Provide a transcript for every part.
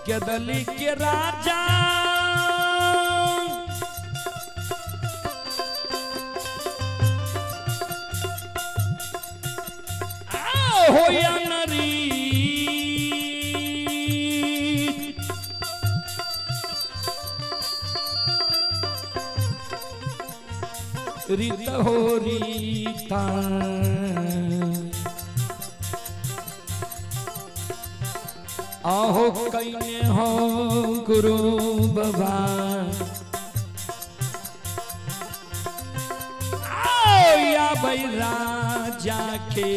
केदली के राजा हो या नरी रीत हो रीता आहो कईने हो गुरु बाबा आओ या भाई राजा के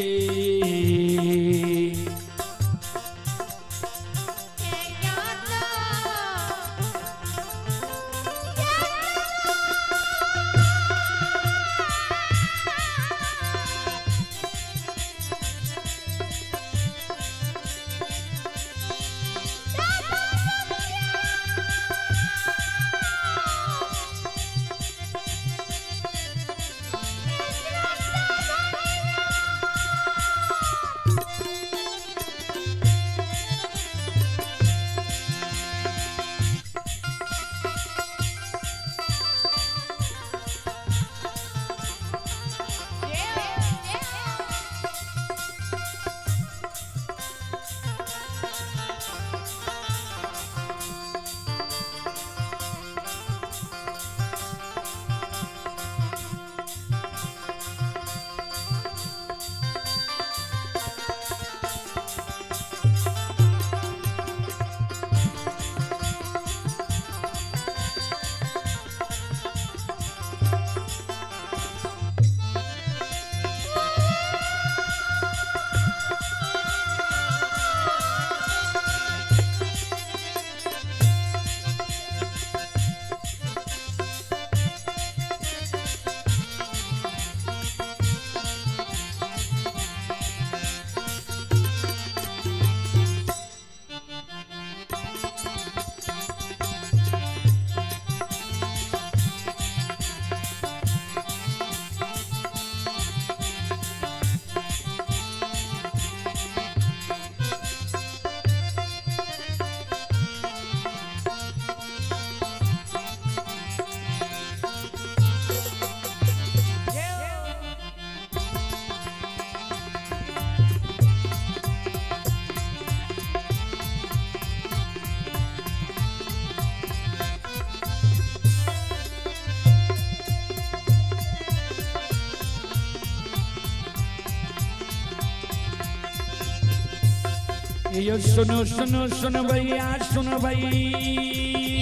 यो सुनो सुनो सुनो भैया सुनो भाई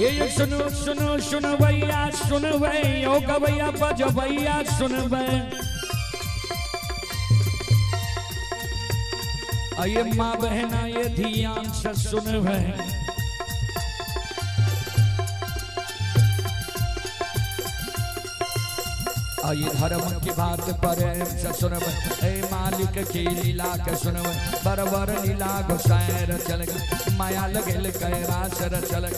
ये सुनो सुनो सुनो भैया सुनो भाई ओ का भैया बजो भैया सुनो भाई आइए माँ बहना ये ध्यान से सुनो भाई आइए धर्म की बात पर सुनब ए मालिक की लीला के सुनब बरबर लीला घुसैर चल माया लगल कैरासर चल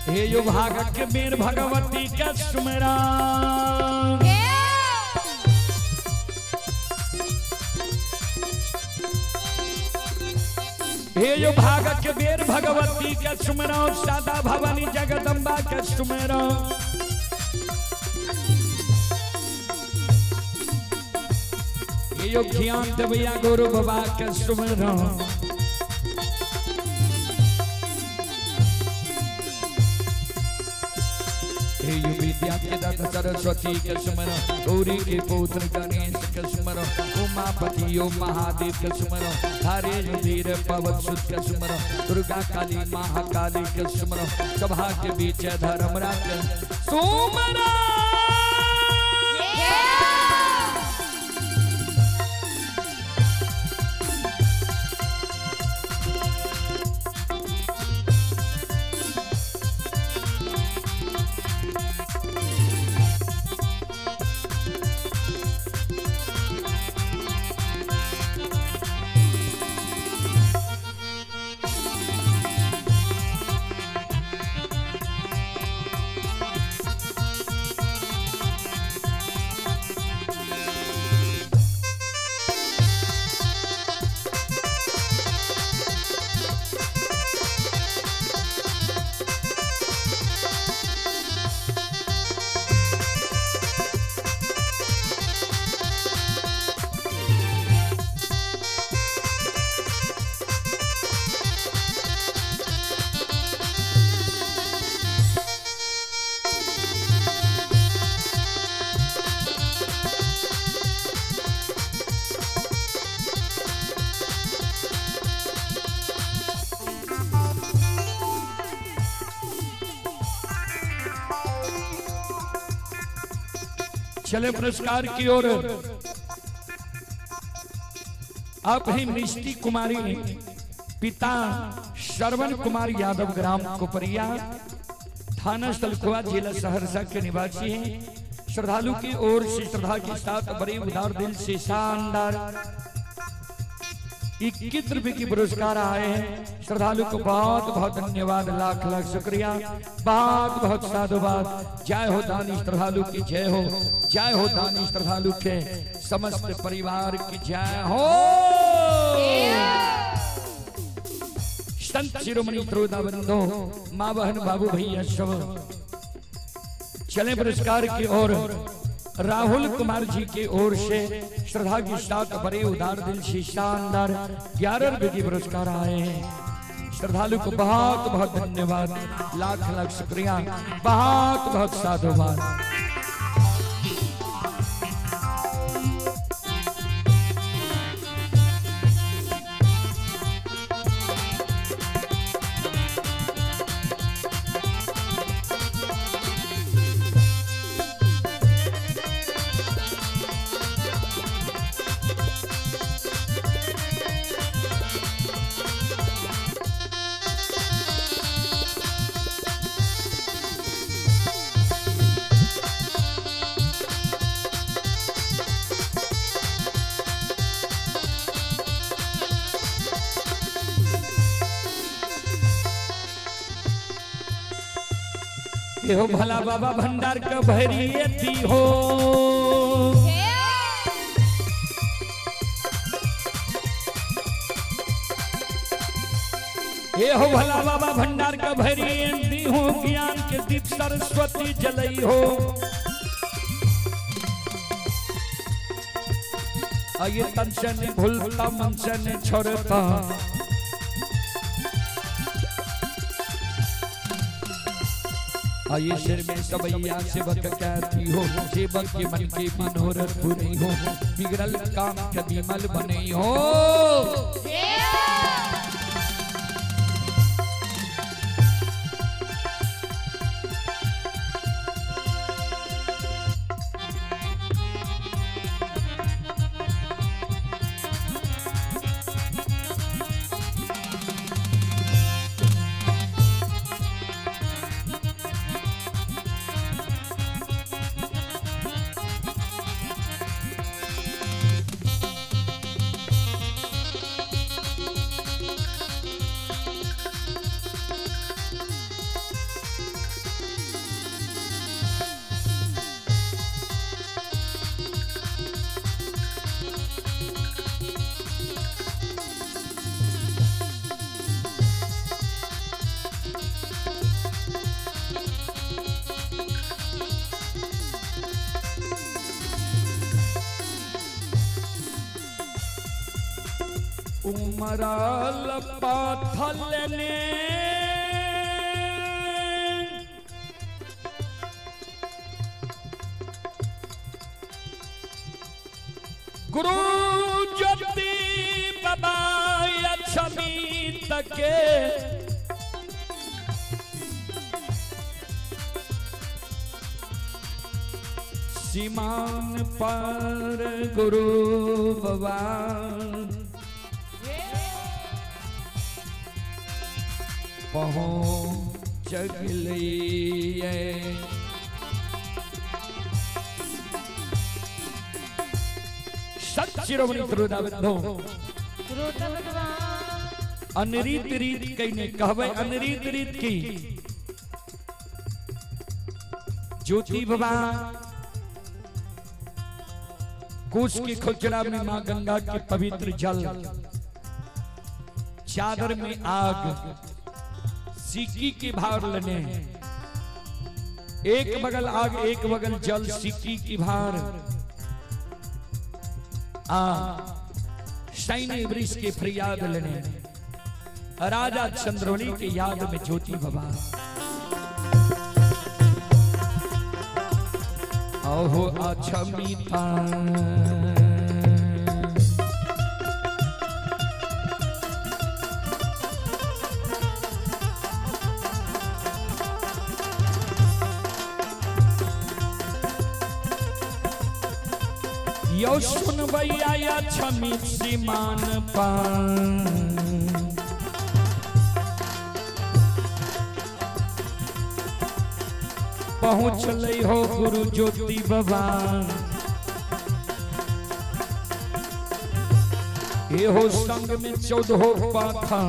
हे यो भागत के वीर भगवती का सुमेरा हे यो भागत के वीर भगवती का सुमेरा सादा भवानी जगदम्बा का सुमेरा हे यो ज्ञान देवैया गुरु बाबा का सुमेरा हे यु विद्या के दाता सरस्वती के स्मरण, गौरी के पुत्र गणेश के स्मरण, उमापति ओम महादेव के स्मरण, हरे रुधिर पवन सुत के स्मरण, दुर्गा काली महाकाली के स्मरण, सभा के बीच धर्मराज के सुमरण। चले पुरस्कार की ओर। आप हैं मिष्टी कुमारी, पिता श्रवण कुमार यादव, ग्राम कुपरिया, थाना सलखुआ, जिला सहरसा के निवासी हैं। श्रद्धालु की ओर से श्रद्धा के साथ बड़े उदार दिल से शानदार 21 रुपए की पुरस्कार आए हैं। श्रद्धालु को बहुत बहुत धन्यवाद, लाख लाख शुक्रिया, बहुत बहुत साधुवाद। जय हो दानी श्रद्धालु की जय हो, जय हो दानी श्रद्धालु के समस्त परिवार की जय हो। संत शिरोमणि त्रोदाबंधो मां बहन बाबू भैया सब। चले पुरस्कार की ओर। राहुल कुमार जी की ओर से श्रद्धा के साथ बड़े उदार दिल से शानदार 11 रुपए की पुरस्कार आए हैं। श्रद्धालु को बहुत बहुत धन्यवाद, लाख लाख शुक्रिया, बहुत बहुत साधुवाद। हो भला बाबा भंडार का भैरियती हो, हे हो भला बाबा भंडार का भैरियती हो, ज्ञान के दीप सरस्वती जलई हो। आइए तन से नहीं भूलता, मन से नहीं छोड़ता, आइए सिर में सबैया सेवक कहती हो, सेवक के मन के मनोरथ पूरी हो, बिगड़ल काम के विमल बने हो। उमराल पाथल ने गुरु ज्योति बाबा छवि तके सीमान पर गुरु बाबा पहुँच गए। सचिरवणी अनरीत रीत कहने कहवे अनरीत रीत की ज्योति बाबा कोस की खुचरा में मां गंगा के पवित्र जल, चादर में आग, सिक्की के भार लेने, एक बगल आग एक बगल जल, सिक्की की भार सैन्य वृक्ष के फरियाद लेने, राजा चंद्रवली के याद में ज्योति बाबा ओहो अछमिता यो सुन भैया छमी सीमान पान पहुँच ले हो गुरु ज्योति बाबा ये हो संग में 14 पाथा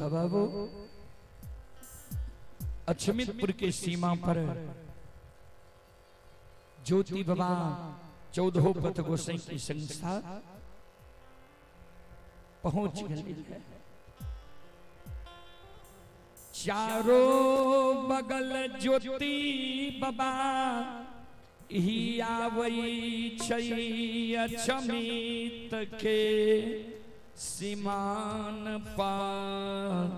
बाबू अछमितपुर के सीमा पर ज्योति बाबा 14 पथ गोसाई की संस्था पहुंच गई है। चारों बगल ज्योति बाबा ही आवई छई अछमित के सीमान पार।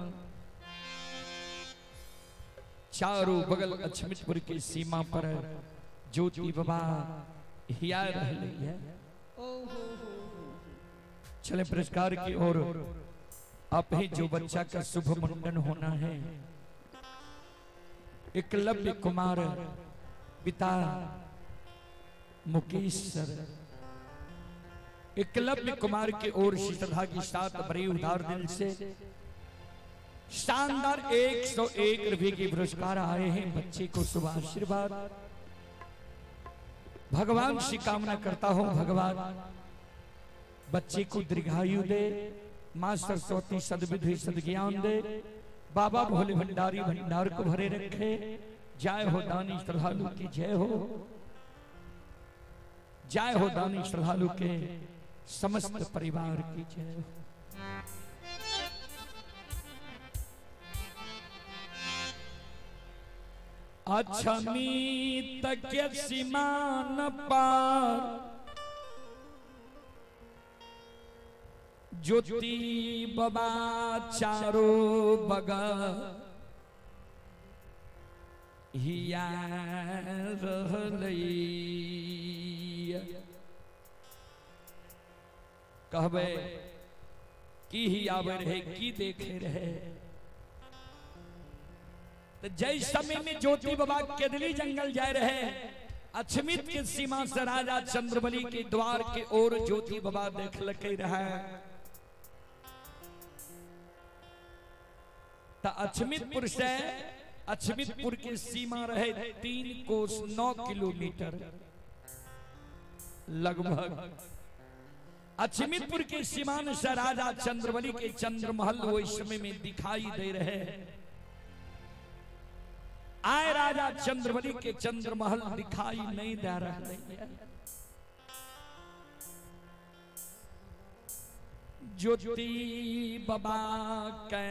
चारों बगल अछमितपुर की सीमा पर ज्योति बाबा हिया रही है। चले पुरस्कार की ओर आप ही जो बच्चा का शुभ मुंडन होना है, एकलव्य कुमार पिता मुकेश सर, एकलव्य कुमार की ओर से श्रद्धा के साथ बड़े उदार दिल से शानदार 101 रुपए के पुरस्कार आए हैं। बच्चे को शुभ आशीर्वाद भगवान से कामना करता हूं, भगवान बच्चे को दीर्घायु दे, मां सरस्वती सद्बुद्धि सद्ज्ञान दे, बाबा भोले भंडारी भंडार को भरे रखे। जय हो दानी श्रद्धालु की जय हो, जय हो दानी श्रद्धालु के समस्त परिवार की जय हो। अछमित के सीमान पार ज्योति बाबा चारों बगल हिया रहलई। कहबे की ही आवे रहे, की देखे रहे। तो जय समय में ज्योति बाबा केदली जंगल जा रहे, अछमित के सीमा से राजा चंद्रबली के द्वार के ओर ज्योति बाबा देख लके रहा। तो अछमितपुर से अछमितपुर की सीमा रहे 3 कोस 9 किलोमीटर लगभग। अछमितपुर के सीमान से राजा चंद्रबली के चंद्रमहल वो इस समय में दिखाई दे रहे। आए राजा चंद्रबली के चंद्रमहल दिखाई नहीं दे रहा है। ज्योति बाबा के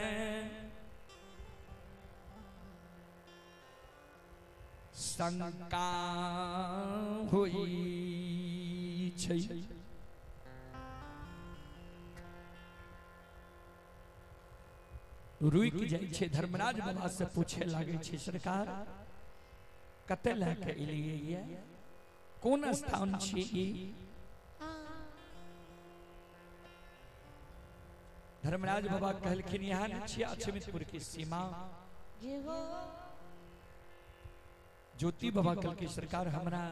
शंका हुई छै। रुक जाय छै, धर्मराज बाबा से पूछे लागे छै, सरकार कते लेके एलियै ये, कोन स्थान छै ई? धर्मराज बाबा कहलखिन यहाँ न छियै अछमितपुर की सीमा। ज्योति बाबा कल की सरकार हमरा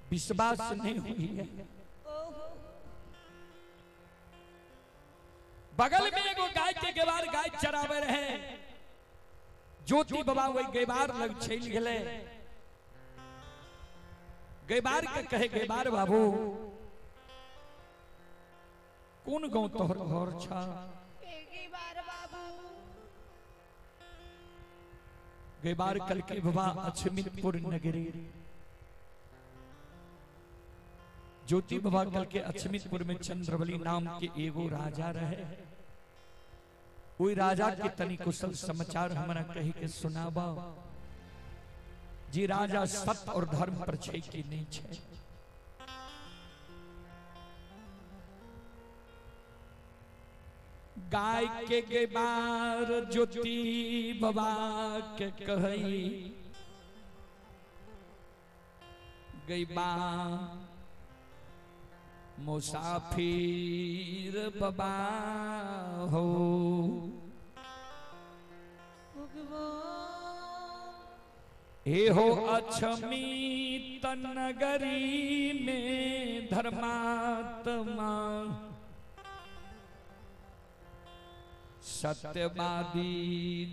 विश्वास नहीं हुई है। बगल में एगो गाय के गेबार गाय चरावे रहे। ज्योति बाबा वही गेबार लग चल गए। गेबार के कहे, गेबार बाबू कौन गांव तोहर घर छा? गेबार कल के बाबा अछमितपुर नगरी। ज्योति बाबा कल के अछमितपुर में चंद्रबली नाम के एगो राजा रहे। कोई राजा के तनी कुशल समाचार हमरा कही के सुनाबा जी। राजा सत्य और धर्म पर छै कि नहीं छै? गाय के गेबार ज्योति बाबा के कहई, गईबा मुसाफिर बाबा हो। हे हो अछमित नगरी में धर्मात्मा, सत्यवादी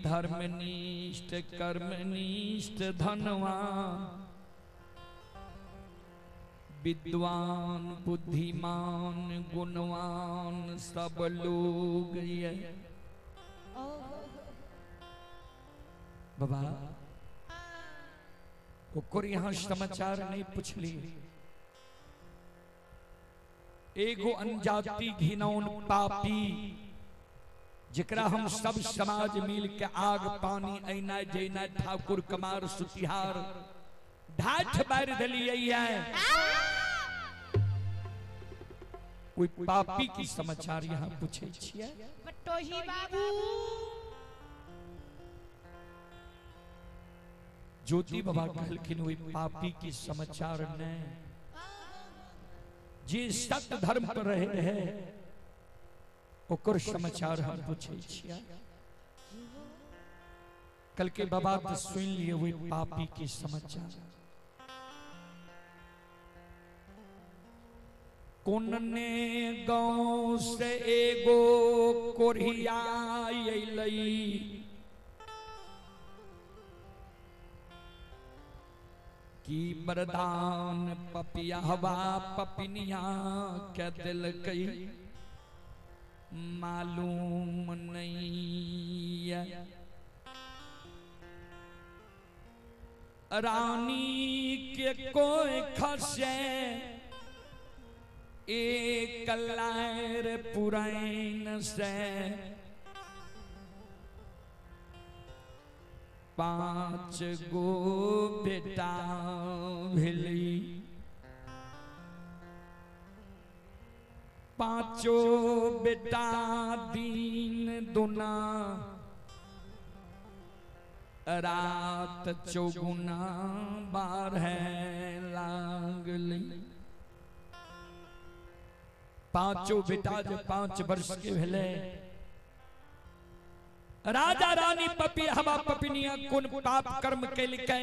धर्मनिष्ठ कर्मनिष्ठ धनवान, विद्वान बुद्धिमान गुणवान सब लोग ये। बाबा ओकर यहाँ समाचार नहीं पूछली। एगो अनजाति घिनौन पापी जकरा हम सब समाज मिल के आग पानी ऐना जैना ठाकुर कमार सुतिहार ढाठ बार दिलिए। कोई पापी की समाचार यहाँ पूछे छिए। बटोही बाबू ज्योति बाबा कहलखिन वही पापी की समाचार ने जे सत्य धर्म पर रहे रहे ओकर समाचार हम पूछे छिए। कल के बाबा तो सुन लिए वही पापी की समाचार। कोनने गांव से एगो कोरिया अइलई, की बरदान पपिया हवा पपिनिया के दिल कई मालूम नहीं है। रानी के कोई खसे एक लायर पुराइन से, 5 गो बेटा भेली, 5 बेटा दिन दुना रात चौगुना 12 लागली। 5 बेटा जब 5 वर्ष के भेले राजा रानी पपी हवा पपिनिया कुन पाप कर्म के लिखे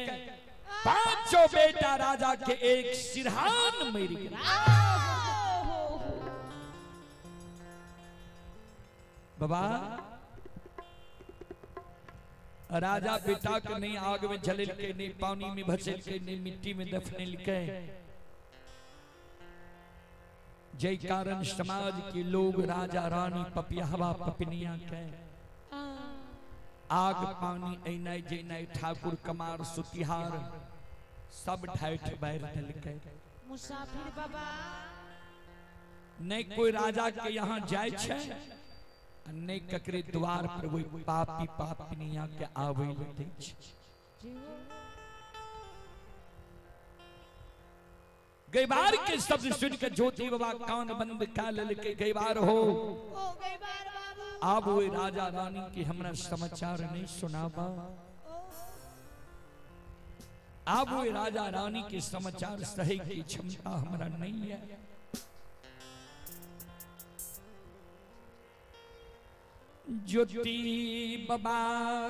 पांचों बेटा राजा के एक सिरहान मेरी बाबा राजा बेटा के नहीं आग में जले के नहीं पानी में भसेल के नहीं मिट्टी में दफने लिखे जय कारण समाज के लोग राजा रानी पपिया हवा पपनिया के आग पानी ऐनाई जैनाई ठाकुर कमार सुतिहार सब ठाठ बैर डल के मुसाफिर बाबा नहीं कोई राजा के यहाँ जाय छे नहीं ककरे द्वार पर वो पापी पापनिया के आवे लगे छे गई बार के शब्द सुन के ज्योति बाबा कान बंद कर लेके गई बार हो गई बार बाबा अब वो राजा रानी के हमरा समाचार नहीं सुनाबा अब वो राजा रानी के समाचार सही की क्षमता हमरा नहीं है ज्योति बाबा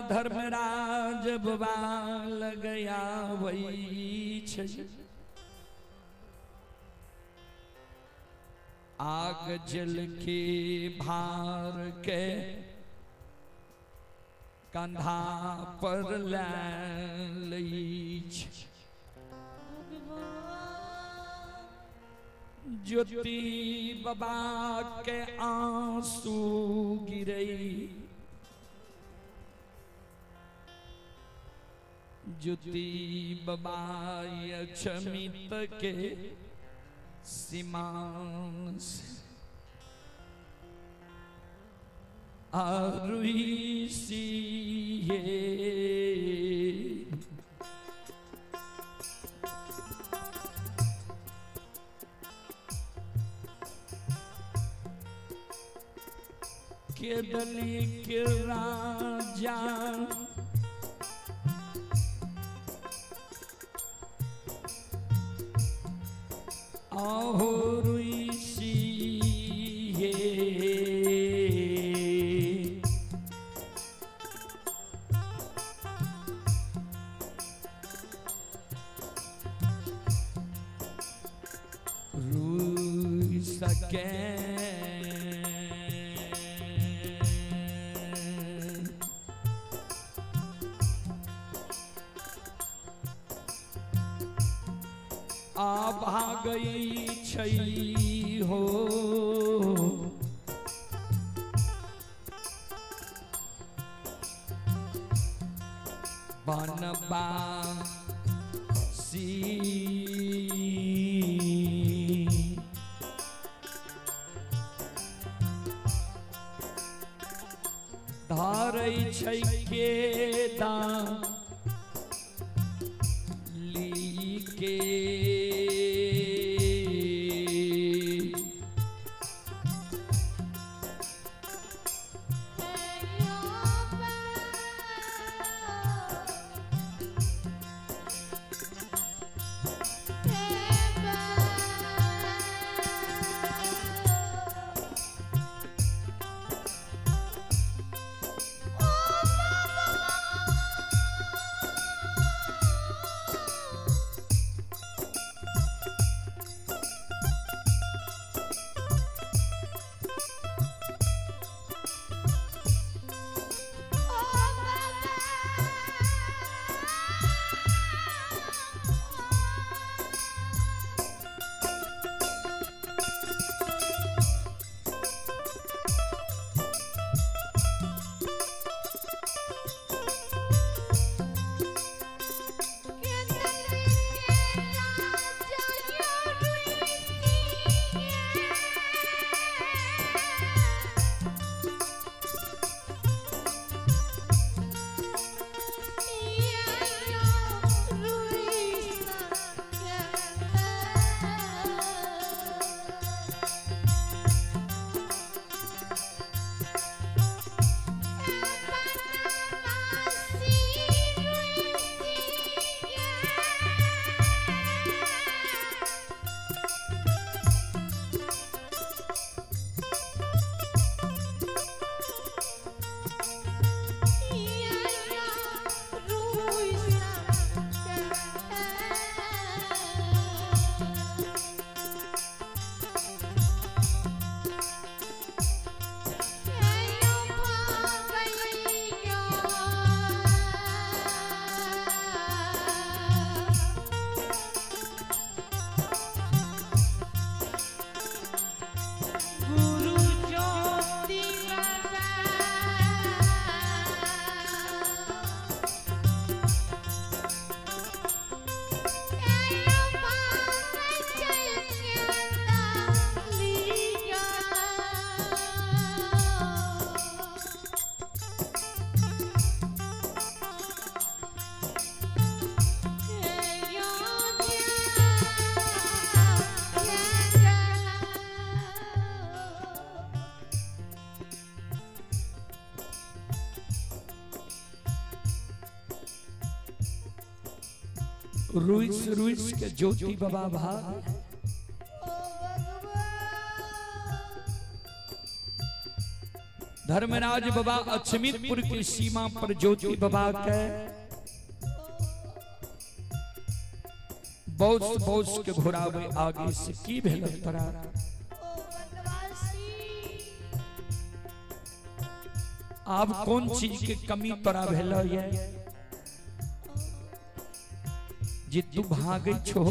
धर्मराज बाबा लगया वही छे आग जल के भार के कंधा पर लई ज्योति बाबा के आंसू गिरई ज्योति बाबा यक्षमित के सीमान आरुई सी के दली के राजा आहुरुई सी रुई सके आ भागई छई हो बनबा सी धारई छई के दान ली के रुइस रुइस के ज्योति बाबा भाग। धर्मराज बाबा अचमितपुर की सीमा पर ज्योति बाबा के बौस के घोरावे आगे से की भेल तोरा। अब कौन चीज के कमी तोरा भेल ये जे तू भागे छो।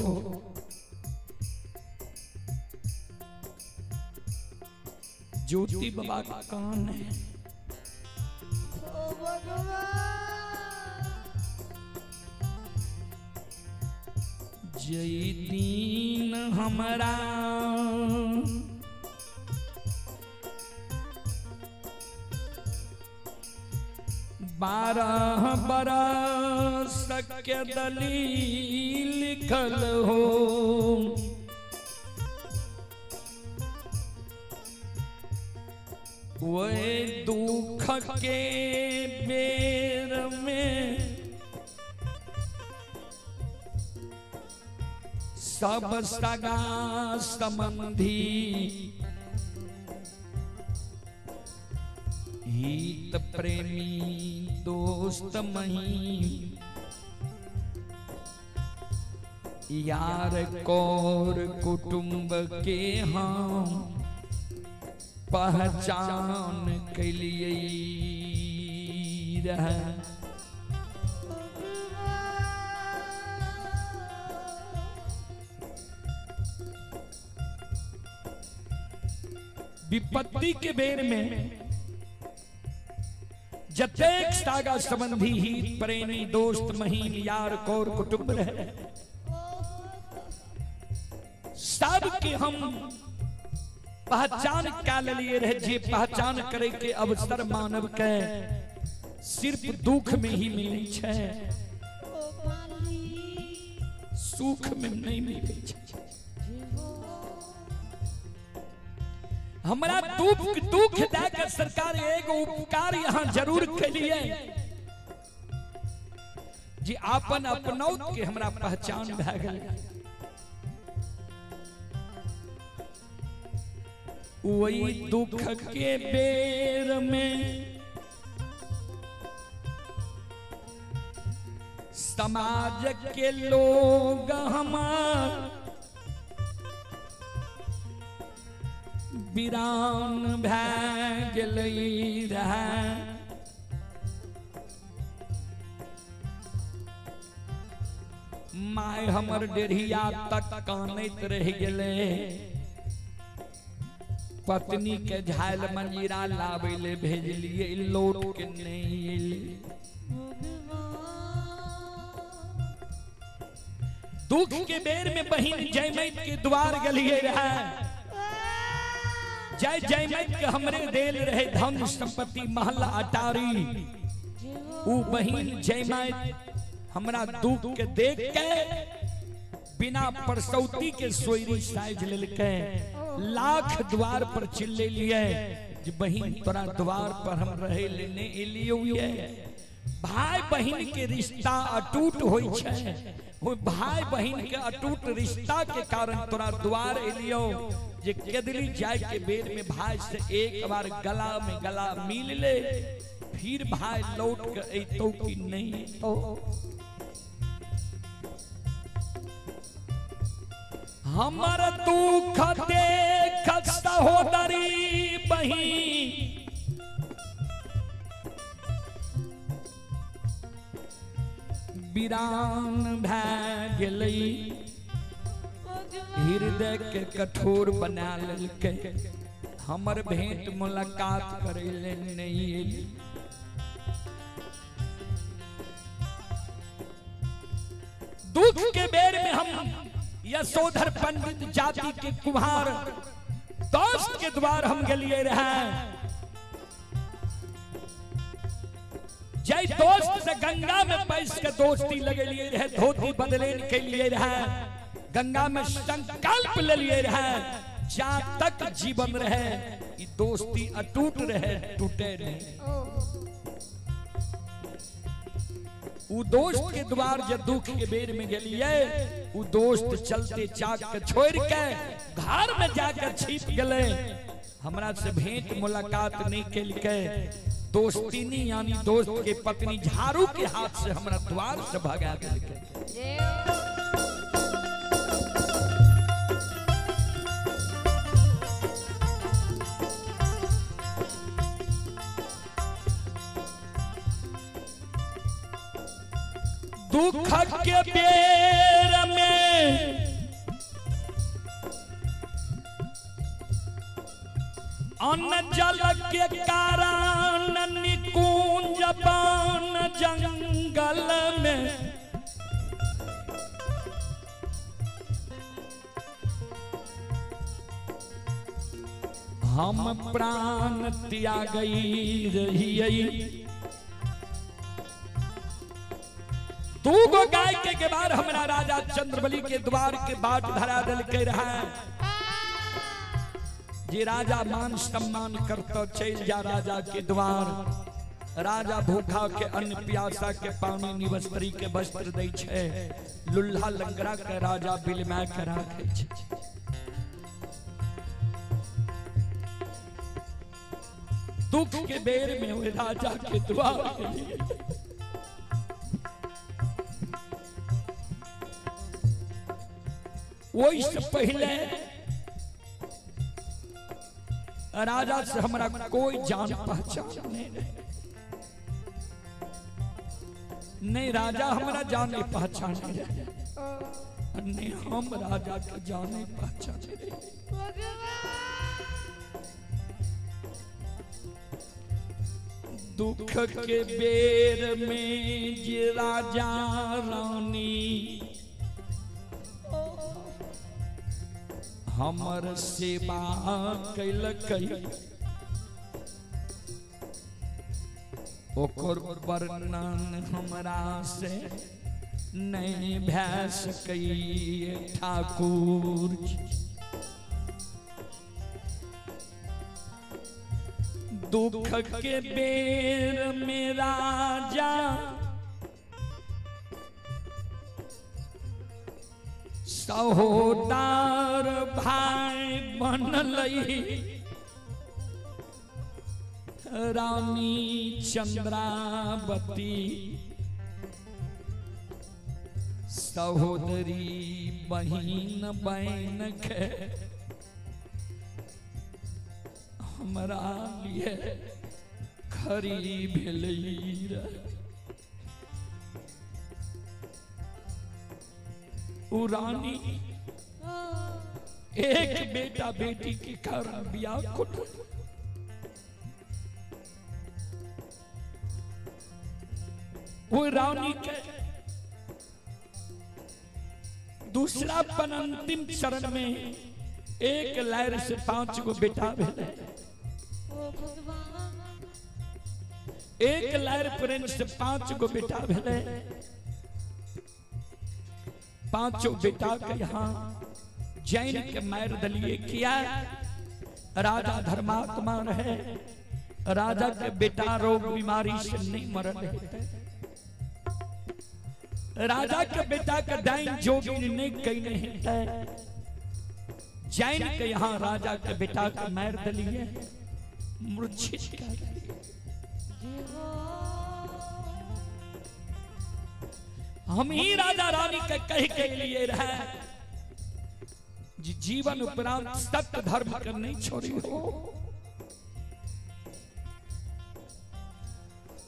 ज्योति बाबा का कान है। जय दीन हमरा बारह बरस के दलील लिखल हो। वे दुख के बेर में सब सगा संबंधी हित प्रेमी दोस्त मही यार कौर कुटुंब के हम पहचान के लिए रह। विपत्ति के बेर में जतेक सागा संबंधी हित प्रेमी दोस्त महीन यार कौर कुटुंब रहे सब के हम पहचान कर लिए रहे। जे पहचान करे के अवसर मानव के सिर्फ दुख में ही मिले छे, सुख में नहीं मिले छे। हमारा दुख देकर सरकार एगो उपकार यहाँ जरूर के लिए जी आपन अपनौत के हमरा पहचान भए गेल। वही दुख के बेर में समाज के लोग हमार वीरान भए गेलै रहे। माय हमर डेढ़िया तक कानैत रह गेलै। पत्नी के झायल मंजीरा लावे ले भेजलिए लौट के नहीं एले। दुख के बेर में बहिन जयमैत के द्वार गलिए रहे। जय जयमैत के हमरे देल रहे धन संपत्ति महल अटारी। उ बहिन जयमैत हमरा दुख के देख के बिना परसौती के सोयरी साइज लेलके लाख द्वार पर चिल्ले लिए जे बहिन तोरा द्वार पर हम रहे लेने एलियो। भाई बहिन के रिश्ता अटूट होई छे। वो भाई बहिन के अटूट रिश्ता के कारण तोरा द्वार एलियो जे केदली जाय के बेर में भाई से एक बार गला में गला मिल ले फिर भाई लौट के अइतो कि नहीं। हमर दुख देख सहोदरी बहिन वीरान भए गेलै। हृदय के कठोर बना लेलकै। हमर भेंट मुलाकात करे ले नहीं एली। दुख के बेर में हम यशोधर पंडित जाति के कुम्हार दोस्त के द्वार हम गलिए रहे। जय दोस्त से गंगा में बैस के दोस्ती लगे लिए रहे। धोती बदले के लिए रहे। गंगा में संकल्प ले लिए रहे। जा तक जीवन रहे ये दोस्ती अटूट रहे टूटे नहीं। उ दोस्त के द्वार जे दुख के बेर में गेलिए, उ दोस्त चलते चाक के छोड़ के घर में जाकर छिप गए, हमरा से भेंट मुलाकात नहीं केलके। दोस्तिनी यानी दोस्त के पत्नी झाड़ू के हाथ से हमरा द्वार से भगा देलके। दुख के बेर में अन्न जल के कारण निकुंज बन जंगल में हम प्राण त्यागई रही। दू गो गाय के बाद हमारा राजा चंद्रबली के द्वार के बाट धरा दिल के रहा। जे राजा मान सम्मान करता चल जा राजा के द्वार। राजा भूखा के अन्न प्यासा के पानी निवस्त्री के वस्त्र दै छे, लुल्हा लंगड़ा के राजा बिलमा के राखे छे। दुख के बेर में हुए राजा के द्वार के लिए वही से पहले राजा से हमारा कोई जान पहचान नहीं, राजा हमारा जाने पहचान नहीं, हम राजा के जाने पहचान। दुख के बेर में जे राजा रानी हमर सेवा कैलकै, ओकर वर्णन हमरा से नहीं भै सकैए ठाकुर। दुख के बेर में राजा सहोदार भाई बनलई, रानी चंद्रावती सहोदरी बहिन बहन के हमरा लिए खरी भेलई रे। उ रानी एक बेटा बेटी के कारण बियाह को वो रानी के दूसरा पन अंतिम चरण में एक लहर से 5 गो बेटा भेले। एक लहर प्रेम से 5 गो बेटा भेले। 5 बेटा के यहाँ जैन के मार दलिए किया। राजा धर्मात्मा रहे, राजा के बेटा रोग बीमारी से नहीं मरल है। राजा के बेटा का डाइन जोगिन नहीं कहीं नहीं है। जैन के यहाँ राजा के बेटा का मार दलिए मूर्छित कर दिए। हम ही राजा रानी के कह के लिए रहे जीवन उपरांत सत्य धर्म कर नहीं छोड़ी हो।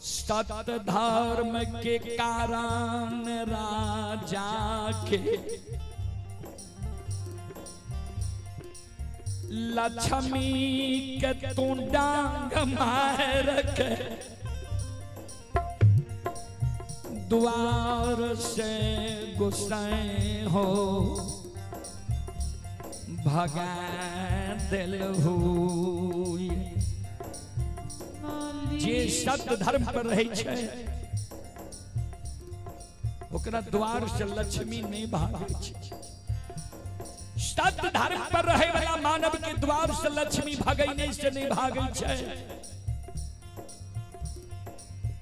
सत्य धर्म के कारण राजा के लक्ष्मी के तू डांग मार के द्वार से गुस्से हो भगा दिल हुई। जे सत्य धर्म पर रहे छे ओकरा द्वार से लक्ष्मी नहीं भागे छे। सत्य धर्म पर रहे वाला मानव के द्वार से लक्ष्मी भागे नहीं से नहीं भागे छे।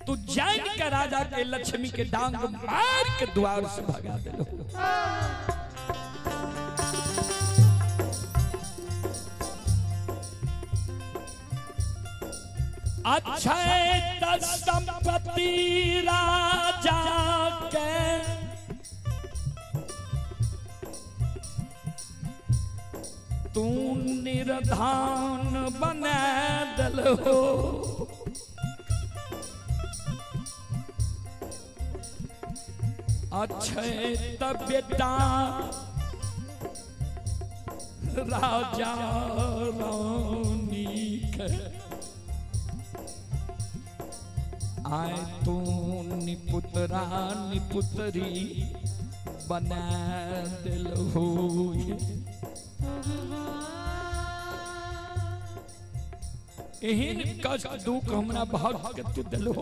तू तू जान के राजा के लक्ष्मी के डांग मार के द्वार से भगा दिलो। अच्छा संपत्ति राजा के तू निर्धान बना दलो। अच्छे तब बेटा राजा रानी के आए तू निपुत्रा निपुत्री बना दिलो। एहन कष्ट दुख हमरा भक्त के तू दिलो।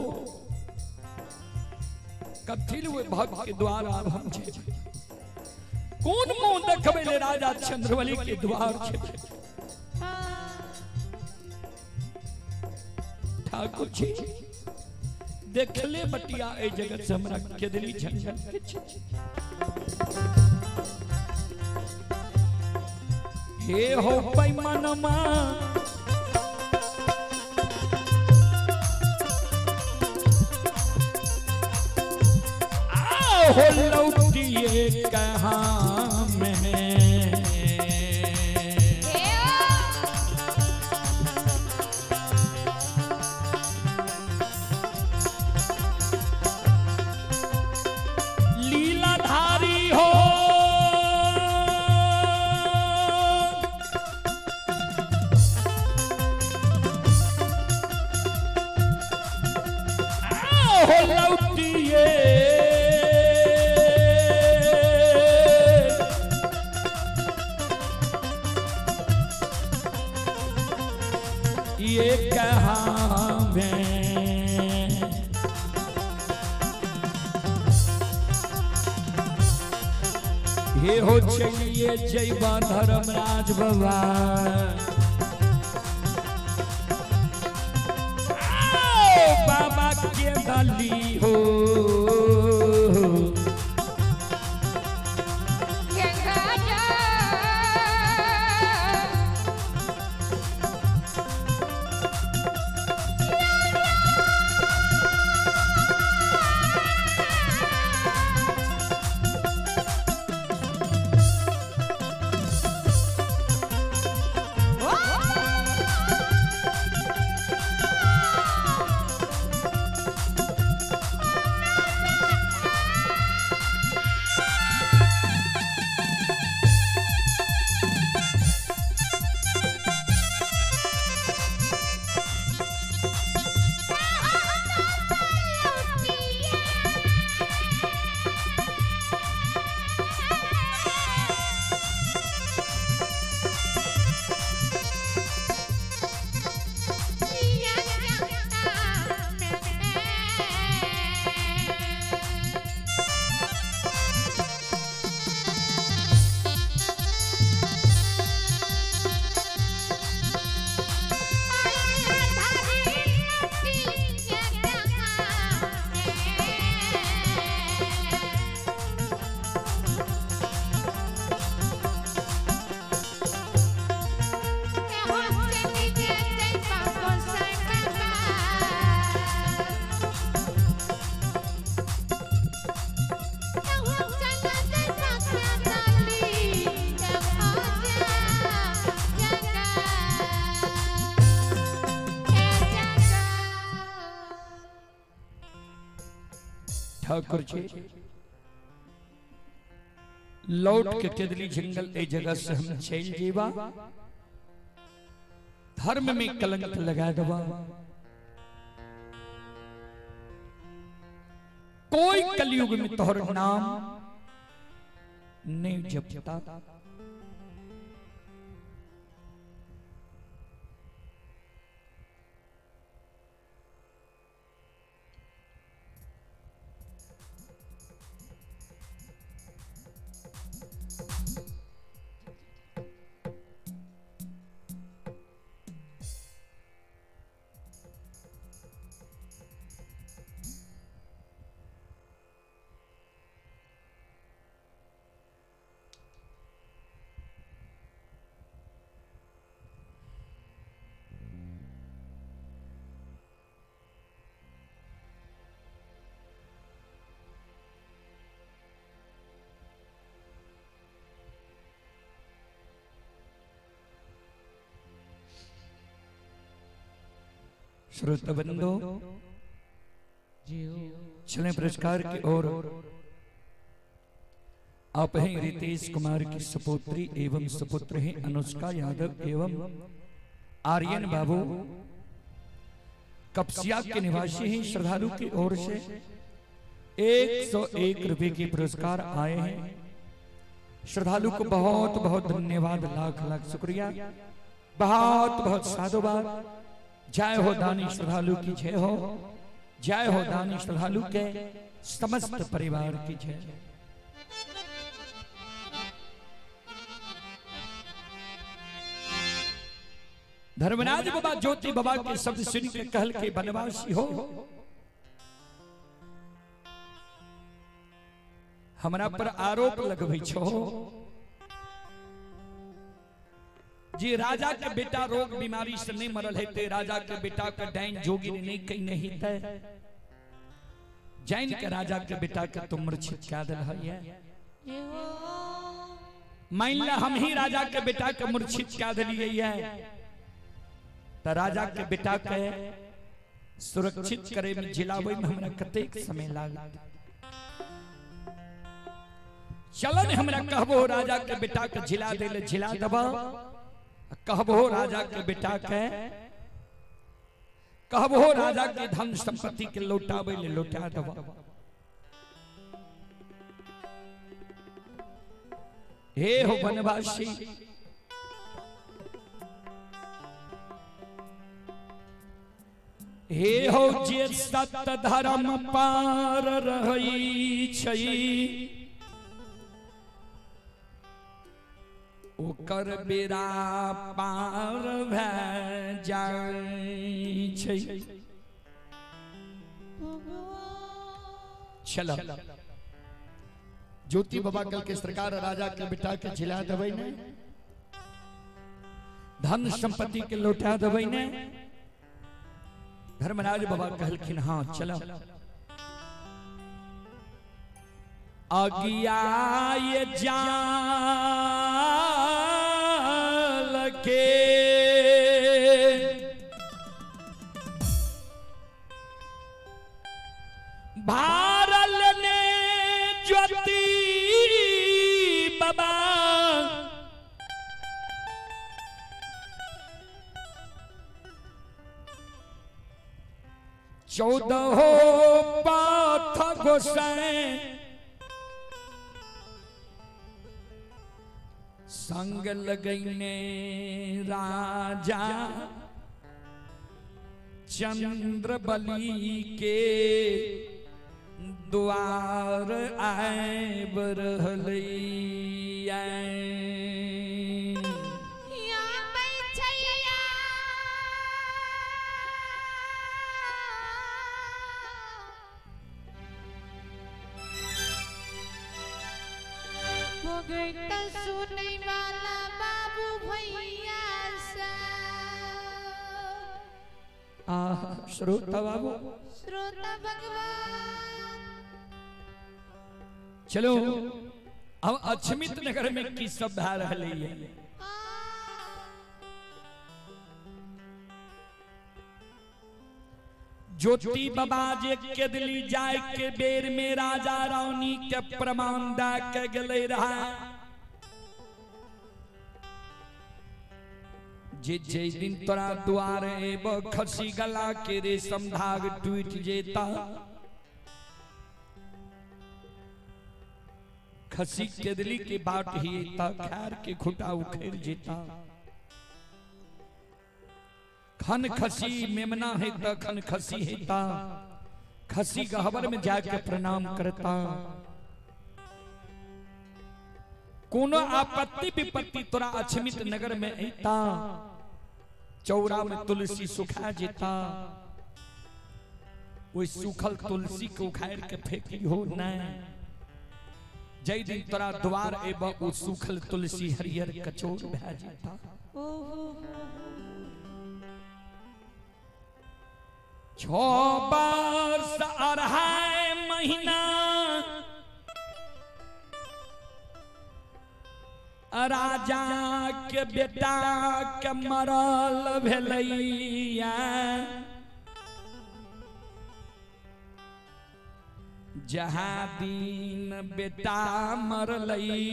कथिल हुए भक्त के द्वार आब हम छे। कौन मुंह देखबे ले राजा चंद्रवली के द्वार छे। ठाकुर जी देखले बटिया ए जगत से हमरा केदली झंझन के छे। हे हो पैमानमा हो लौटिए कहाँ में लीलाधारी हो लौटिए ये कहाँ में हे हो चलिए जैबा धर्मराज बाबा। बाबा के गली हो ठाकुर जी लौट के केदली जंगल ए जगह से हम चल जीवा। धर्म में कलंक लगा दबा। कोई कलयुग में तोहर नाम नहीं जपता। श्रोतबंधो चले पुरस्कार की ओर। आप हैं रितेश कुमार की सपुत्री एवं सुपुत्र हैं अनुष्का यादव एवं आर्यन बाबू कपसिया के निवासी हैं। श्रद्धालु की ओर से 101 रुपए के पुरस्कार आए हैं। श्रद्धालु को बहुत बहुत धन्यवाद, लाख लाख शुक्रिया, बहुत बहुत साधुवाद। जय हो दानी श्रद्धालु की जय हो, जय हो दानी श्रद्धालु के समस्त परिवार की जय। धर्मराज बाबा ज्योति बाबा के शब्द सुन के कहल के बनवासी हो, हमरा पर आरोप लगबै छो जी राजा के बेटा रोग बीमारी से नहीं मरल है ते राजा के बेटा के डाइन जोगी ने नहीं कहीं नहीं तय जैन के राजा के बेटा के तुम मूर्छित क्या दल है। मान ला हम ही राजा के बेटा के मूर्छित क्या दिलिए है तो राजा के बेटा के सुरक्षित करे में जिलावे में हमरा कतेक समय लागत। चलन हमरा कहबो राजा के बेटा के जिला देले जिला दबा, कहबो राजा के बेटा के, कहबो राजा के धन संपत्ति के लौटावे ले लौटा दबा। हे हो बनवासी, हे हो जे सत्य धर्म पार रहई छई ओकर बेरा पार भए जाई छई। चलो ज्योति बाबा कल के सरकार राजा के बेटा के जिला दबई ने, धन संपत्ति के लौटा दबई ने। धर्मराज बाबा कहलखिन हाँ चलो। अगियाए जाल के भारल ने ज्योति बाबा चौदह पाथ गोसाई संग लगने राजा चंद्र बलि के द्वार आए बरहलैया। सुनने वाला बाबू भैया श्रोता बाबू, श्रोता भगवान। चलो अब अछमित नगर में की सब भा रही है। ज्योति बाबा जे के दिली जाय के बेर में राजा रानी के प्रमाण दा के गले रहा। जे जे दिन तोरा द्वारे खसी गला के रेशम धाग टूट जेता, खसी के दिली के बाट ही खैर के खुटा उखेर जेता। खन खसी मेमना है त खन खसी है ता खसी गहबर में जाके प्रणाम करता। कोनो आपत्ति विपत्ति तोरा अछमित नगर में ऐता, चौरा में तुलसी सुखा जेता। वो सूखल तुलसी को उखाड़ के फेंकी हो न, जय दिन तोरा द्वार एवं वो सूखल तुलसी हरियर कचोर भा जेता। छो वर्ष 2.5 महीना राजा के बेटा के मरल भेलैया। जहाँ दीन बेटा मरलई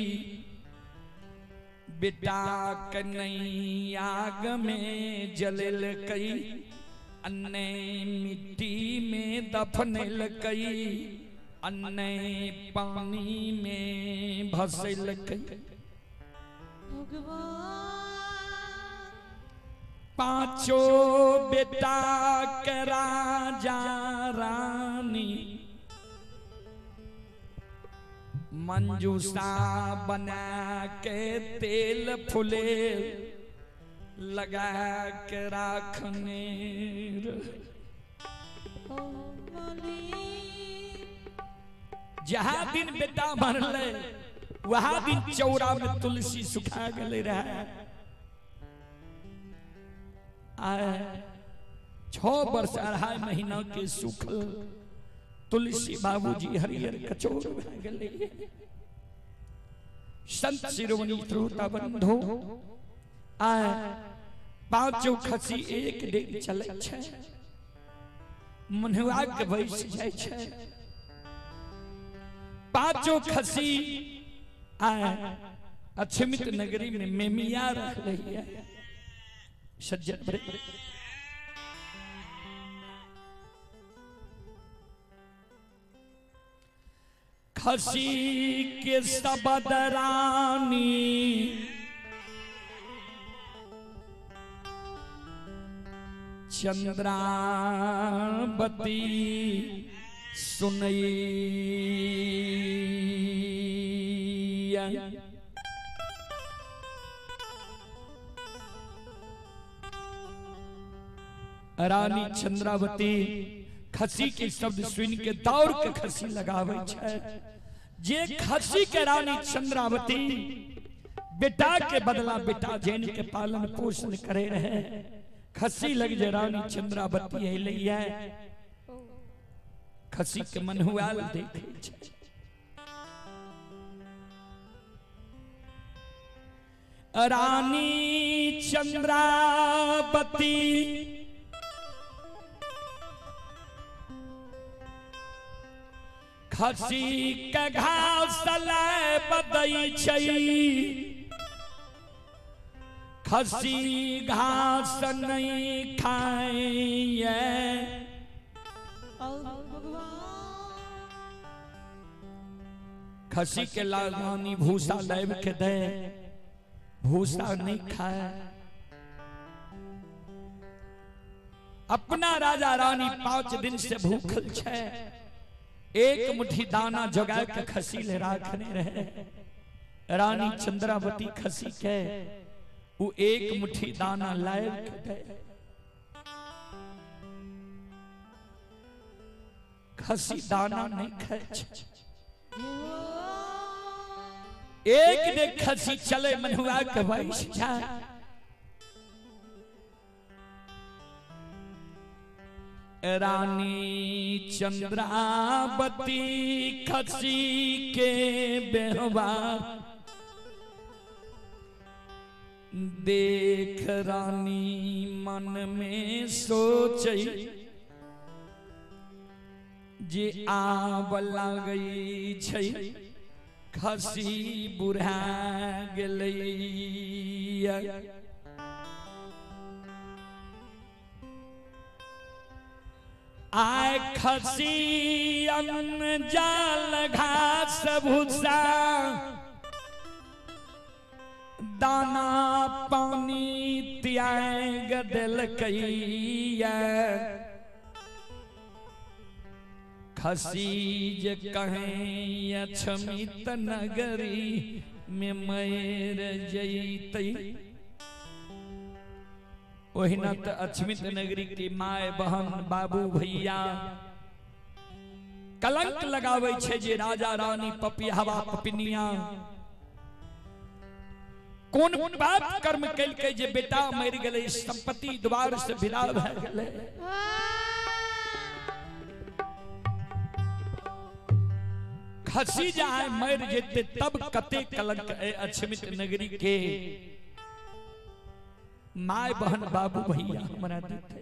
बेटा कन्हई आग में जलल कई अन्ने मिट्टी में दफनल कई अन्ने पानी में भसल कई। पांचों बेटा के राजा रानी मंजूसा बना के तेल फुले लगा के राखने जहाँ दिन बेटा मरले वहाँ दिन चौरा में तुलसी सुखा गले रहा। 6 वर्ष 2.5 महीना के सुखल तुलसी बाबूजी हरिहर कचोर भए गेलै। संत शिरोमणि श्रोता बंधु आय पांचों खसी एक डेग चलै छै मनुआ के बैस जाइ छै। पांचों खसी आय अछमित नगरी में मेमिया रहलै सज्जन। खसी के सबद रानी चंद्रावती सुनई रानी चंद्रावती खसी के शब्द सुन के दौड़ के खसी लगावे छै। जे खसी के रानी चंद्रावती बेटा के बदला बेटा जैन के पालन पोषण करे रहे। खसी लग जे रानी चंद्रावती है खसी के मनहुआल देखे छै। रानी चंद्रावती खसी के घास लै बदई छै। खसी घास नहीं खाए खसी के लानी भूसा लाइब के दे भूसा नहीं खाए। अपना राजा रानी 5 दिन से भूखल छै। एक मुट्ठी दाना जगा के खसी ले राखने रहे। रानी चंद्रावती खसी के वो एक मुट्ठी दाना लाए खसी दाना नहीं खाए। एक ने खसी चले मनुआ के बैठ जा। रानी चंद्रावती खसी के बेहवा देख रानी मन में सोचई जे आब लागई छै खसी बुढ़ा गेलै। आय खसी अन्न जाल घास भूसा दाना पानी त्याग देलकै। खसी जे कहें अछमित नगरी में मर जैतै। ओहिना त अछमित नगरी की माय बहन बाबू भैया कलंक लगावे छै जे राजा रानी पपिहवा पपिनिया कोन बात कर्म कैलकै जे बेटा मर गेलै संपत्ति द्वार से विदा भ गेलै। खसी जाए मर जेते तब कते कलंक अछमित नगरी के माय बहन बाबू भैया हमरा देते।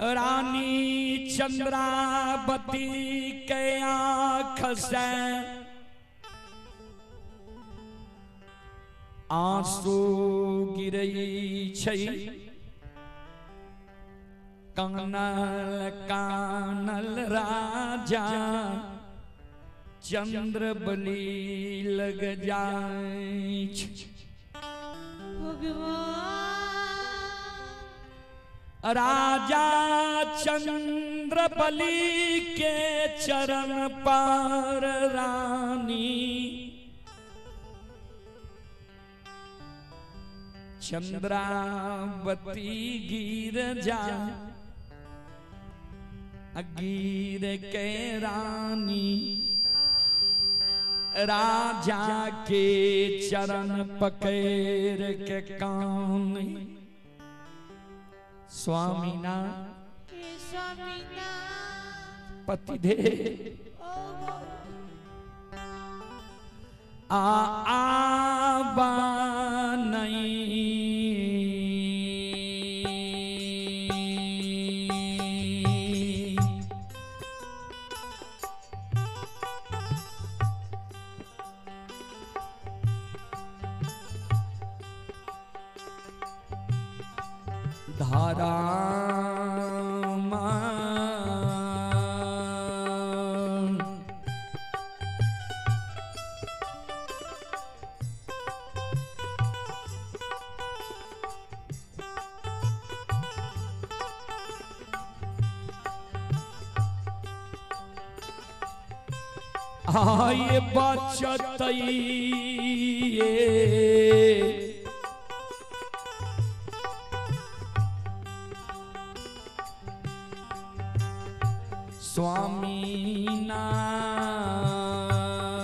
रानी चंद्रावती के आँख से आंसू गिरई छै कानल कानल राजा चंद्र बली लग जाय राजा चंद्र बली के चरण पर रानी चंद्रावती गिर जा गिर के रानी राजा के चरण पकड़ के कान स्वामीनाथ पति दे आबा नहीं धारा आये बचत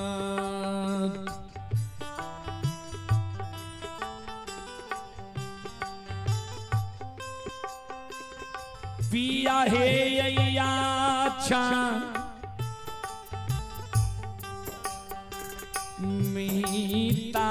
स्वामीनाथ पिया हे अच्छा मीता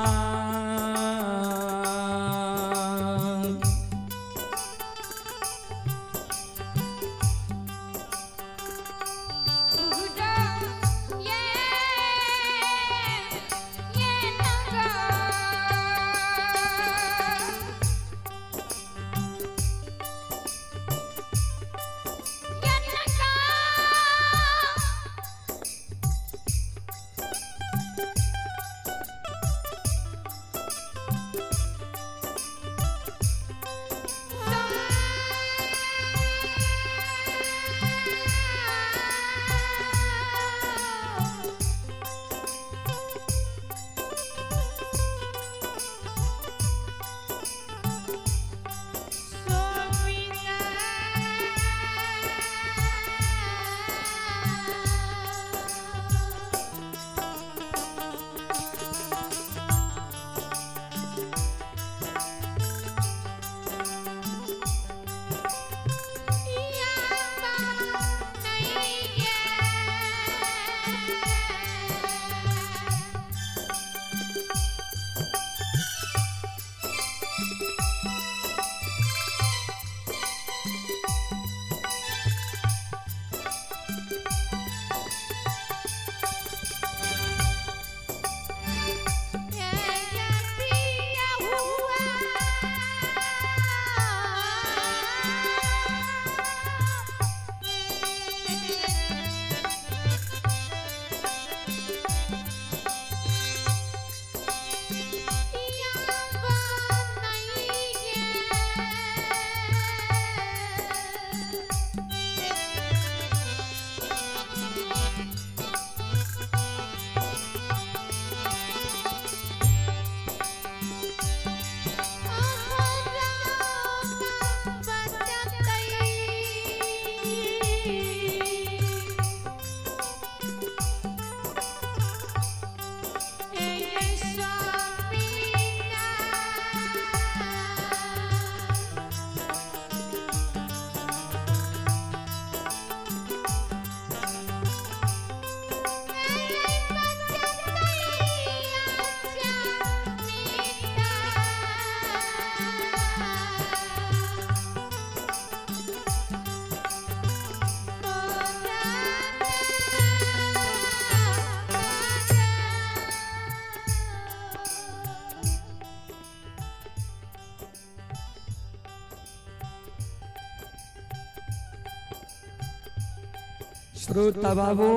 श्रोता बाबू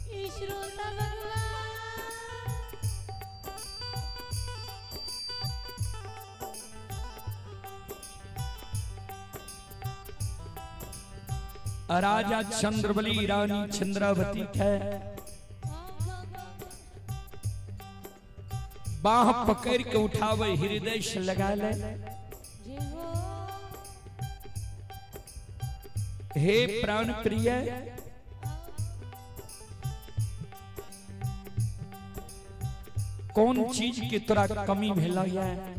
हे श्रोता भगवान राजा चंद्रबली रानी चंद्रावती है बाह पकड़ के उठावे हृदय से लगा ले जय हो हे प्राण प्रिय कौन चीज की तोरा कमी भेला है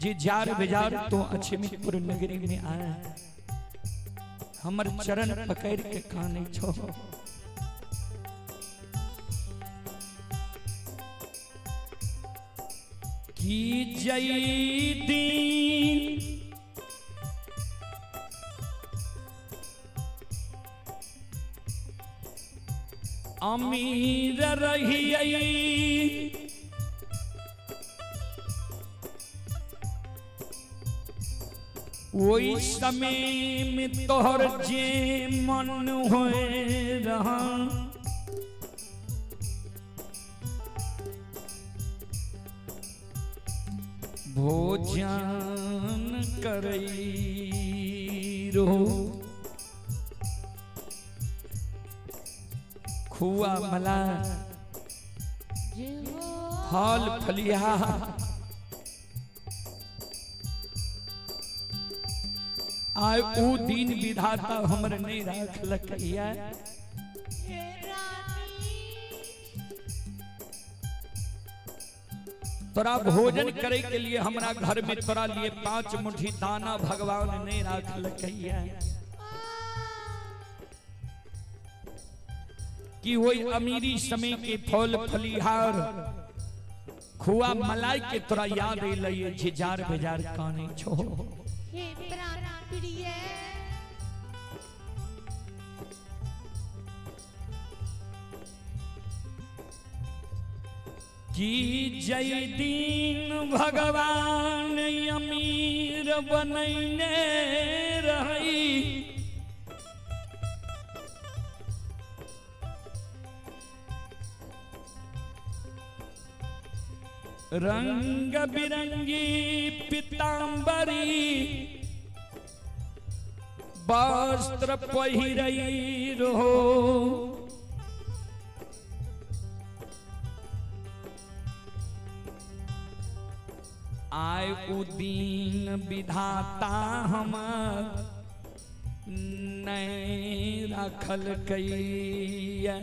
जे जार बेजार तो अछमितपुर नगरी में आया हमर चरण पकड़ के काने छो की जय दीन अमीर रही वही समय में तोहर जे मन होए रहा भोजन करई रो खुआ मला जय हो फल फलिया आय ऊ दीन विधाता हमर नहीं राख लकैया हे रानी तोरा भोजन करे के लिए हमरा घर में तोरा लिए 5 मुट्ठी दाना भगवान नहीं राख लकैया कि वही अमीरी समय के फल फलिहार खुआ मलाई के तोरा याद अइले जे जार बेजार काने छो हे प्राण प्रिय कि जय दीन भगवान अमीर बनैने रही रंग बिरंगी पीतांबरी वस्त्र पहिरई रहो आय उदीन विधाता हमर नहीं रखल कैया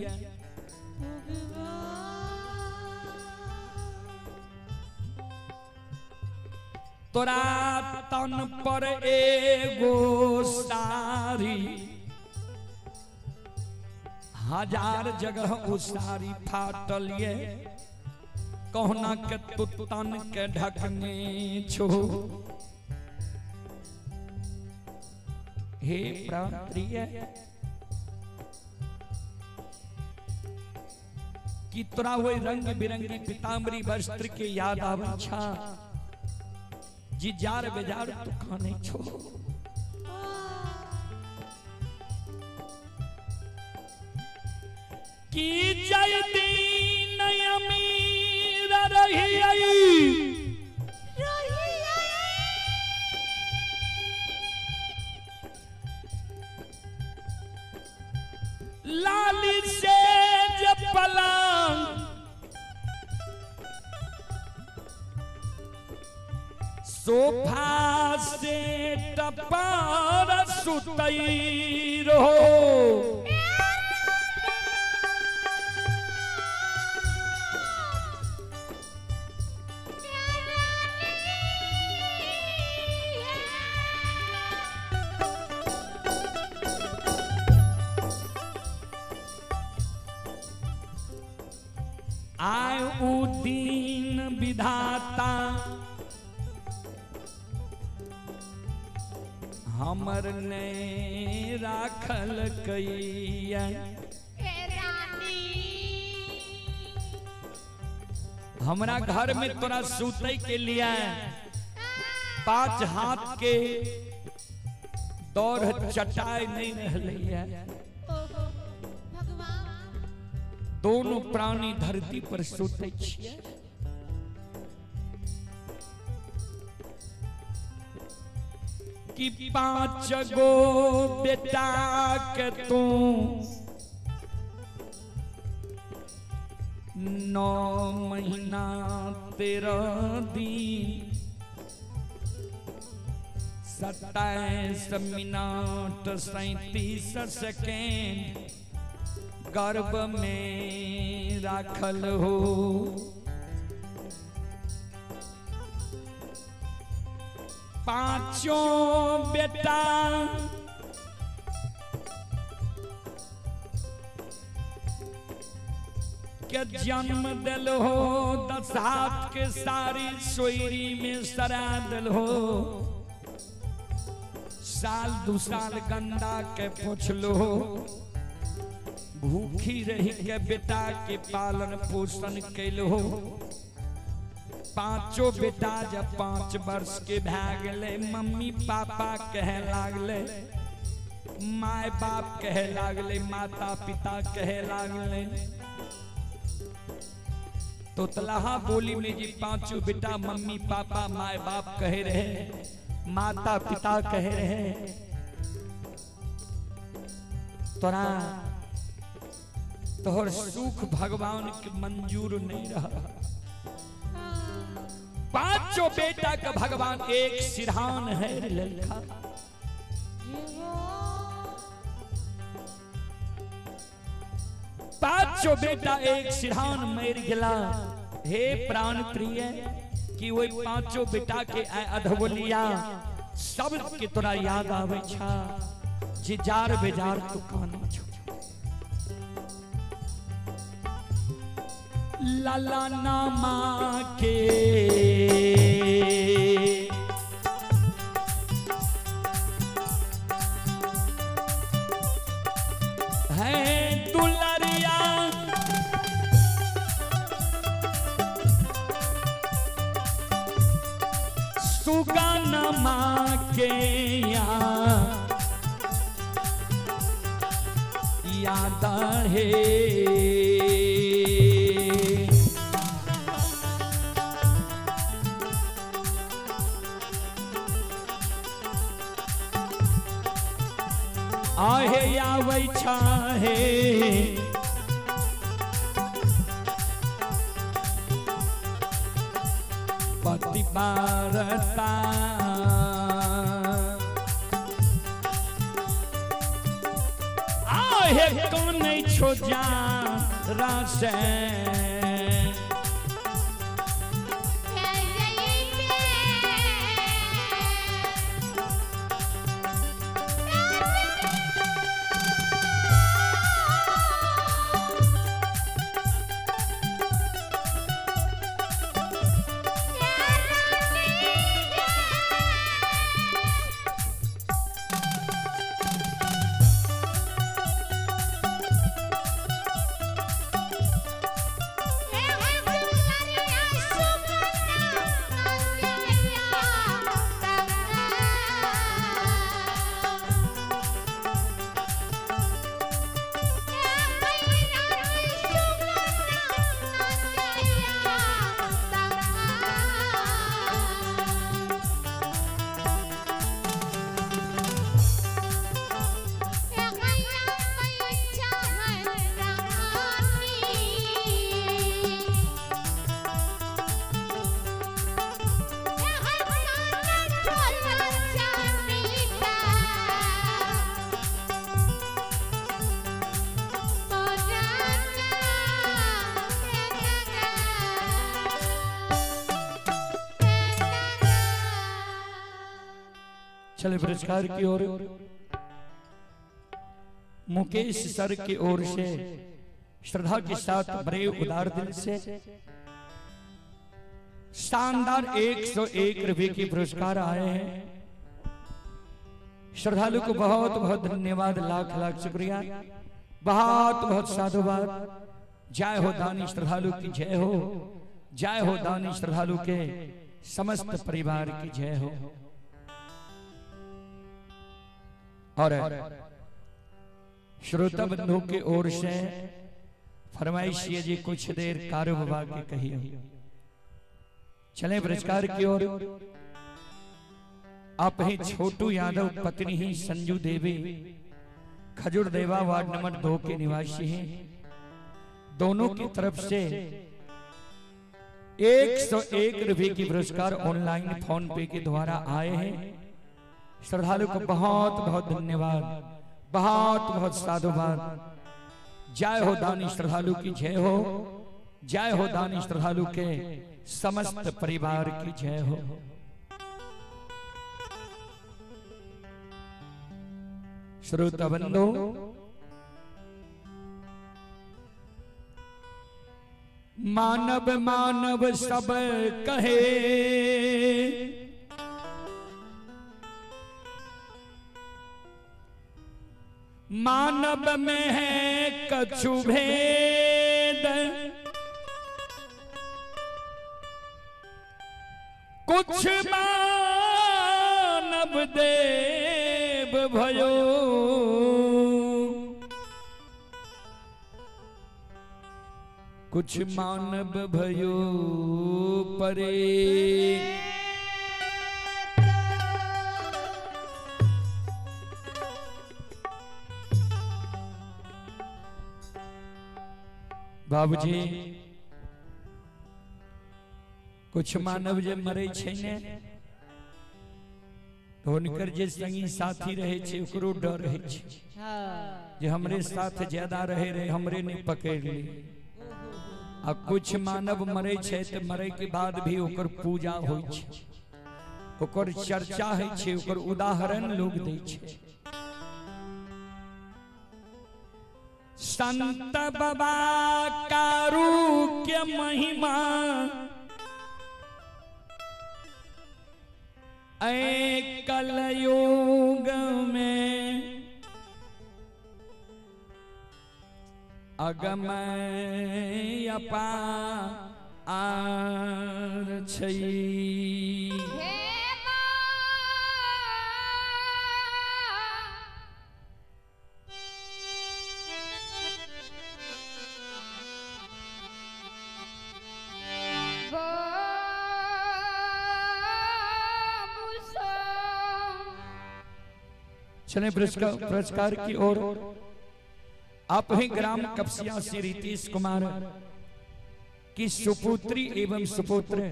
तोरा तन पर एगो सारी हजार जगह वो सारी फाटल ये कहना के तू तन के ढकने छो हे प्राण प्रिय कि तोरा वो रंग बिरंगी पीतांबरी वस्त्र के याद आवे छा जी जार बेजार तू खाने छो की जय दीन अमीर रही लाली से जब पलंग सोफा से टपार सुतई रहो आय ऊ दीन विधाता हमर ने राखल कैया हमरा घर में तोरा सूते के लिए 5 हाथ के तोर चटाई नहीं रहलैया। ओहो भगवान दोनों प्राणी धरती पर सुतै छियै। कि 5 गो बेटा के तू 9 महीना 13 दिन 27 मिनट 37 सेकेंड गर्भ में राखल हो। पांचों बेटा के जन्म दिल हो। 10 हाथ के सारी सोयरी में सरा दिल हो। साल 2 साल गंदा के पोछलो। भूखी रही के बेटा के पालन पोषण कैलो। 5 बेटा जब 5 वर्ष के भै गेले मम्मी पापा कहे लागले। माय बाप कहे लागले, माता पिता कहे लागले। तो तलाहा बोली में जी 5 बेटा मम्मी पापा माय बाप कहे रहे, माता पिता कहे रहे। तोरा तोहर सुख भगवान के मंजूर नहीं रहा। 5 बेटा का भगवान एक सिरहान है ललखा। जीवो 5 बेटा एक सिरहान मर गेला। हे प्राण प्रिय कि वही 5 बेटा के अधवलिया सब के तोरा याद आवे छा। जे जार बेजार तू काना छो। लाला नामा के है दुलरिया। सुगानमा के याद है। आहे आवे छाहे पति बारता। आहे कौन छो जा रासे। चले पुरस्कार की ओर मुकेश सर की ओर से श्रद्धा के साथ बड़े उदार दिल से शानदार 101 रुपए के पुरस्कार आए हैं। श्रद्धालु को बहुत बहुत धन्यवाद, लाख लाख शुक्रिया, बहुत बहुत साधुवाद। जय हो दानी श्रद्धालु की जय हो, जय हो दानी श्रद्धालु के समस्त परिवार की जय हो। और श्रोता बंधु की ओर से फरमाइश ये जी कुछ देर कार्य विभाग की कहिए। चले पुरस्कार की ओर। आप ही छोटू यादव पत्नी ही संजू देवी खजूर देवा वार्ड नंबर 2 के निवासी हैं। दोनों की तरफ से 101 रुपए की पुरस्कार ऑनलाइन फोन पे के द्वारा आए हैं। श्रद्धालु को बहुत बहुत धन्यवाद, बहुत बहुत साधुवाद। जय हो दानी श्रद्धालु की जय हो, जय हो दानी श्रद्धालु के समस्त परिवार की जय हो। श्रोता बंधु, मानव मानव सब कहे, मानव में है कछु भेद, कुछ मानव देव भयो, कुछ मानव भयो परे। बाबूजी कुछ मानव जे मरे छे ने तो उनकर जे संगी साथी रहे छे ओकरो डर रहे छे जे हमरे साथ ज्यादा रहे हमरे ने पकड़ ली। आ कुछ मानव मरे छे तो मरे के बाद भी ओकर पूजा होय छे, ओकर चर्चा है छे, ओकर उदाहरण लोग दै छे। संत बाबा कारू के महिमा ऐ कलयुग में अगमय अपार छै। चले पुरस्कार की ओर। आप ही ग्राम कपसिया से रितेश कुमार की सुपुत्री एवं सुपुत्र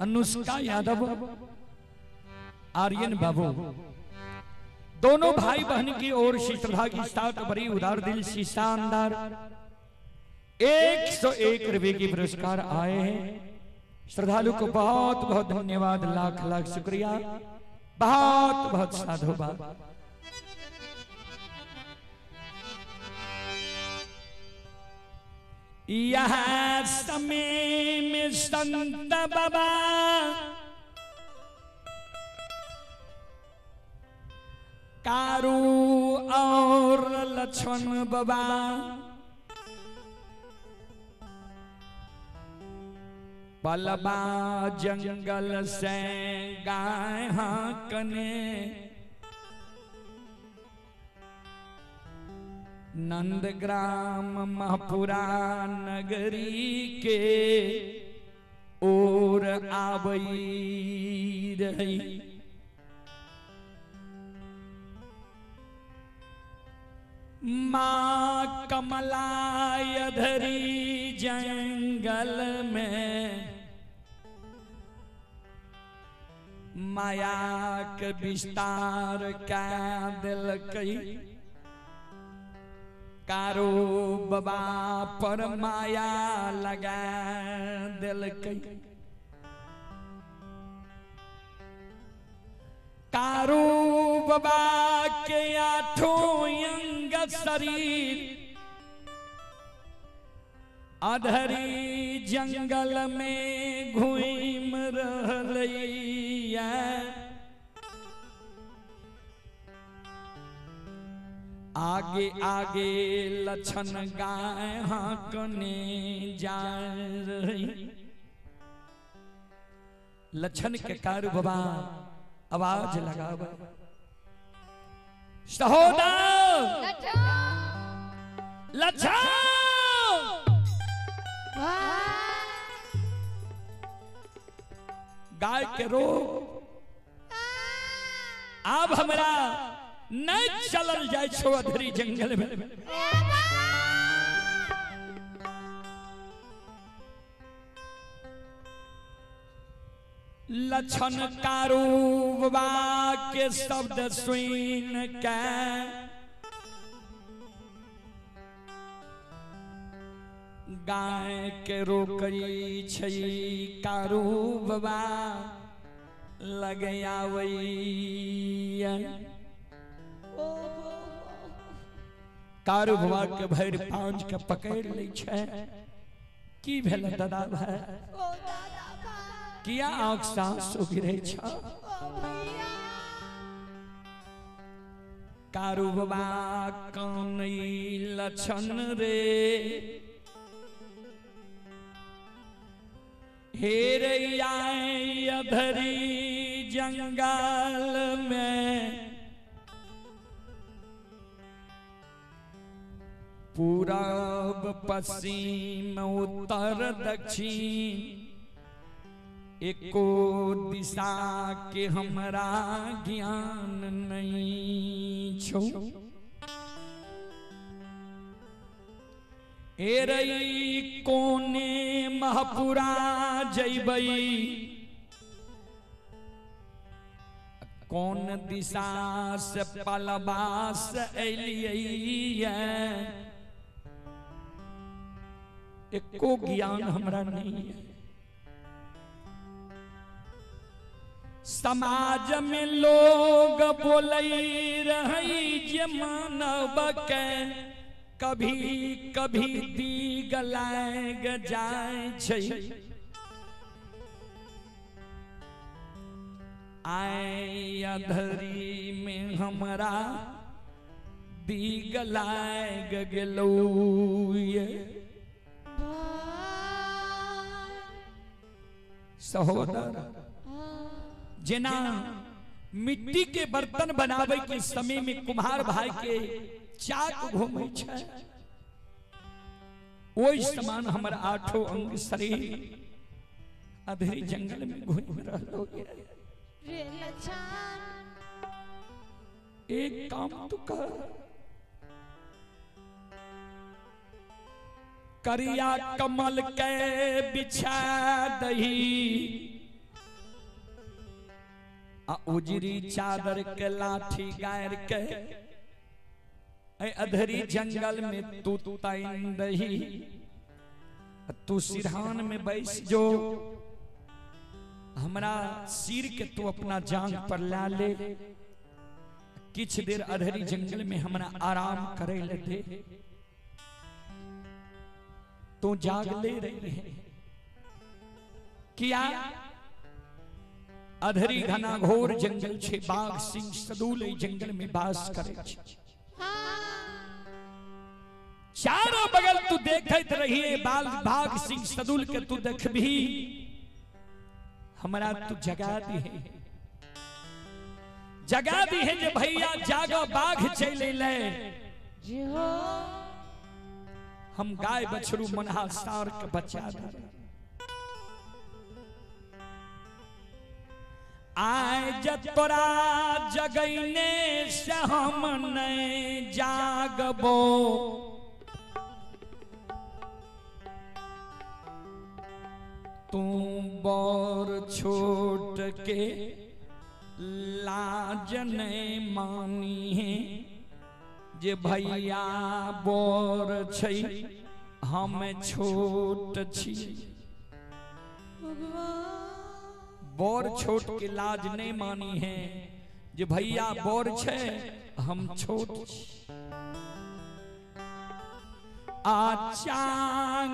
अनुष्का यादव, आर्यन बाबू, दोनों भाई बहन की ओर से श्रद्धा की साथ बड़ी उदार दिल से शानदार 101 रुपए की पुरस्कार आए हैं। श्रद्धालु को बहुत बहुत धन्यवाद, लाख लाख शुक्रिया, बहुत बहुत साधुवाद। यह समय में संत बाबा कारू और लक्ष्मण बाबा पलबा जंगल से गाय हाकने, नंदग्राम महपुरा नगरी के ओर आवई रही। माँ कमलाय धरी जंगल में माया के विस्तार का दिल कई। कारो बाबा पर माया लगा दिल कई। कारो बाबा के आठों अंग शरीर अधरी जंगल में घूम रहलैया। आगे आगे लछन गाय हाकने जा रही। लछन के कार बाबा आवाज लगावे सहोदर लच्छा लच्छा गाय के रोग अब हमरा नहीं चलल जाय छो अधरी जंगल में। लक्षण कारूबा के शब्द सुन के गाय के रोकई छई कारूबा लगयावैया। कारूबा के भैर पांच के पकड़ लै छै। की भेल दादा भाई किया आँख सांस गिरे छ। कारूबा कानई लक्षण रे हेरैया अधरी जंगल में पूरब पश्चिम उत्तर दक्षिण एको दिशा के हमरा ज्ञान नहीं छो। एरई कोने महपुरा जैबई कौन दिशा से पलबास एलियै एको ज्ञान हमरा नहीं है। समाज में लोग बोलई रही जे मानव के कभी कभी दीग लाग जाय छै। आय अधरी में हमरा दीग लाग गेलौ। सहोदर जेना मिट्टी के बर्तन बनावे के समय में कुम्हार भाई के चाक घूमे छै ओई समान हमर आठों अंग शरीर अधरी जंगल में घूम रहलो। एक काम तो कर करिया कमल के बिछा दही आ उजरी चादर के लाठी गायर के अधरी जंगल में तू ताइन दही। तू सिरहान में बैस जो हमरा सिर के तू अपना जांग पर ला ले। किछ देर अधरी जंगल में हमरा आराम करे ले दे। तू जाग ले रही है किया अधरी घना घोर जंगल छे। बाघ सिंह सदूल जंगल में वास करे छे। चारों बगल तू देखत रहिए बाघ सिंह सदूल के तू देखबी हमरा तू जगा दी है जे भैया जागा बाघ चले ले। हम गाय बछरू मनहा सार के बचा दे। आय जतरा जगैने से हम नहीं जागबो तू बर छोट के लाज नहीं मानी है जे भैया बर छै हम छोट छी। बर छोट के लाज नहीं मानी है जे भैया बर छै हम छोट छी। आचांगाता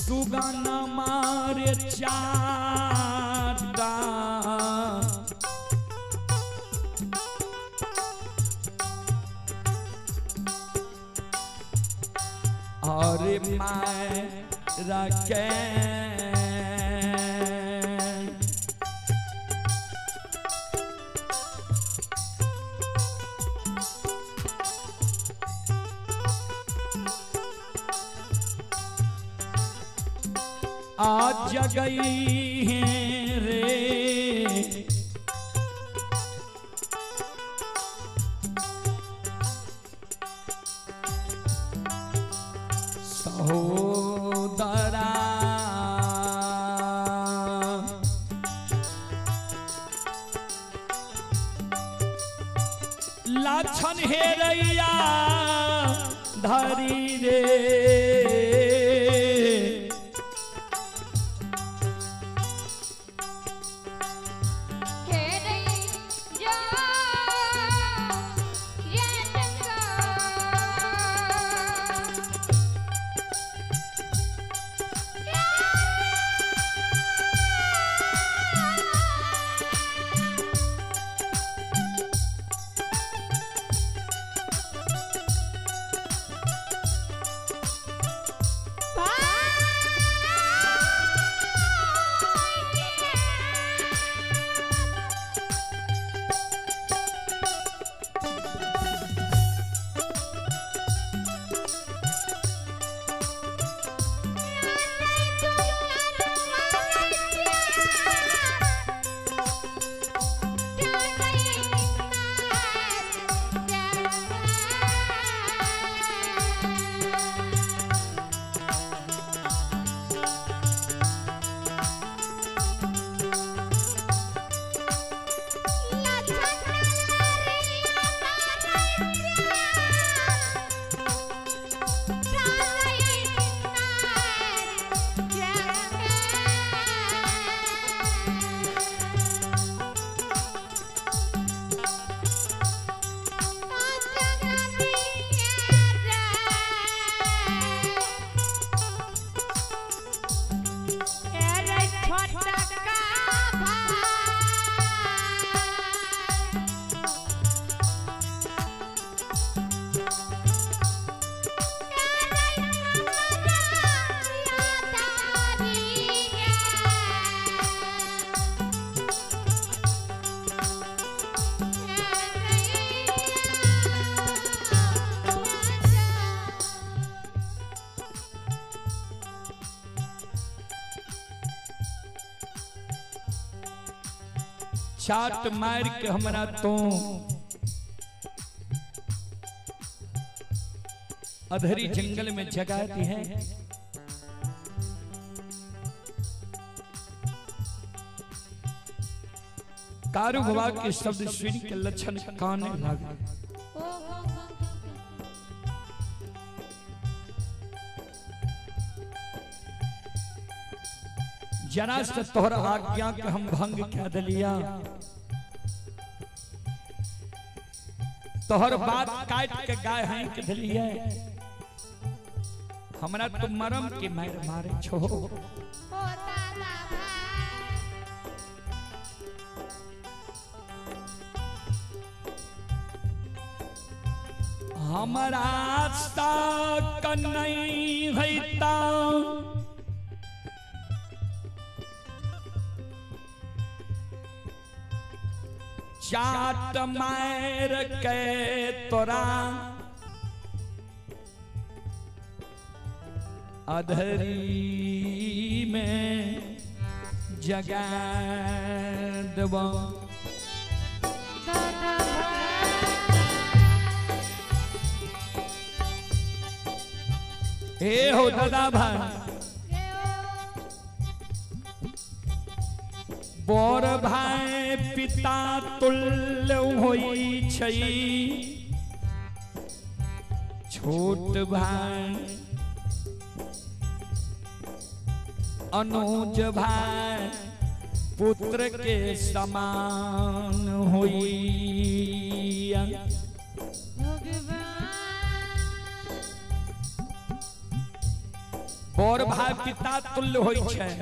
सुगन मारे चादा तोहरे मायरा के आज जगई हैं रे सहोदरा लाछन हेरैया धरी रे चाट मार के हमरा तो अधरी जंगल में जगा दी है। कारू बाबा के शब्द सुन के लक्षण काने लगे। जरा से तोहरा आज्ञा के हम भंग कह दिलिया, तोहर बात काट के गाय हैं के दिलिया, हमरा तो मरम के मार मारे छो। हमारा सा कन्हई हैता चाट मार के तोरा अधरी में जगा देबो। हे हो दादा भाई बर भाई पिता तुल्य होई छई, छोट भाई अनुज भाई पुत्र के समान होई। बर भाई पिता तुल्य होई छई,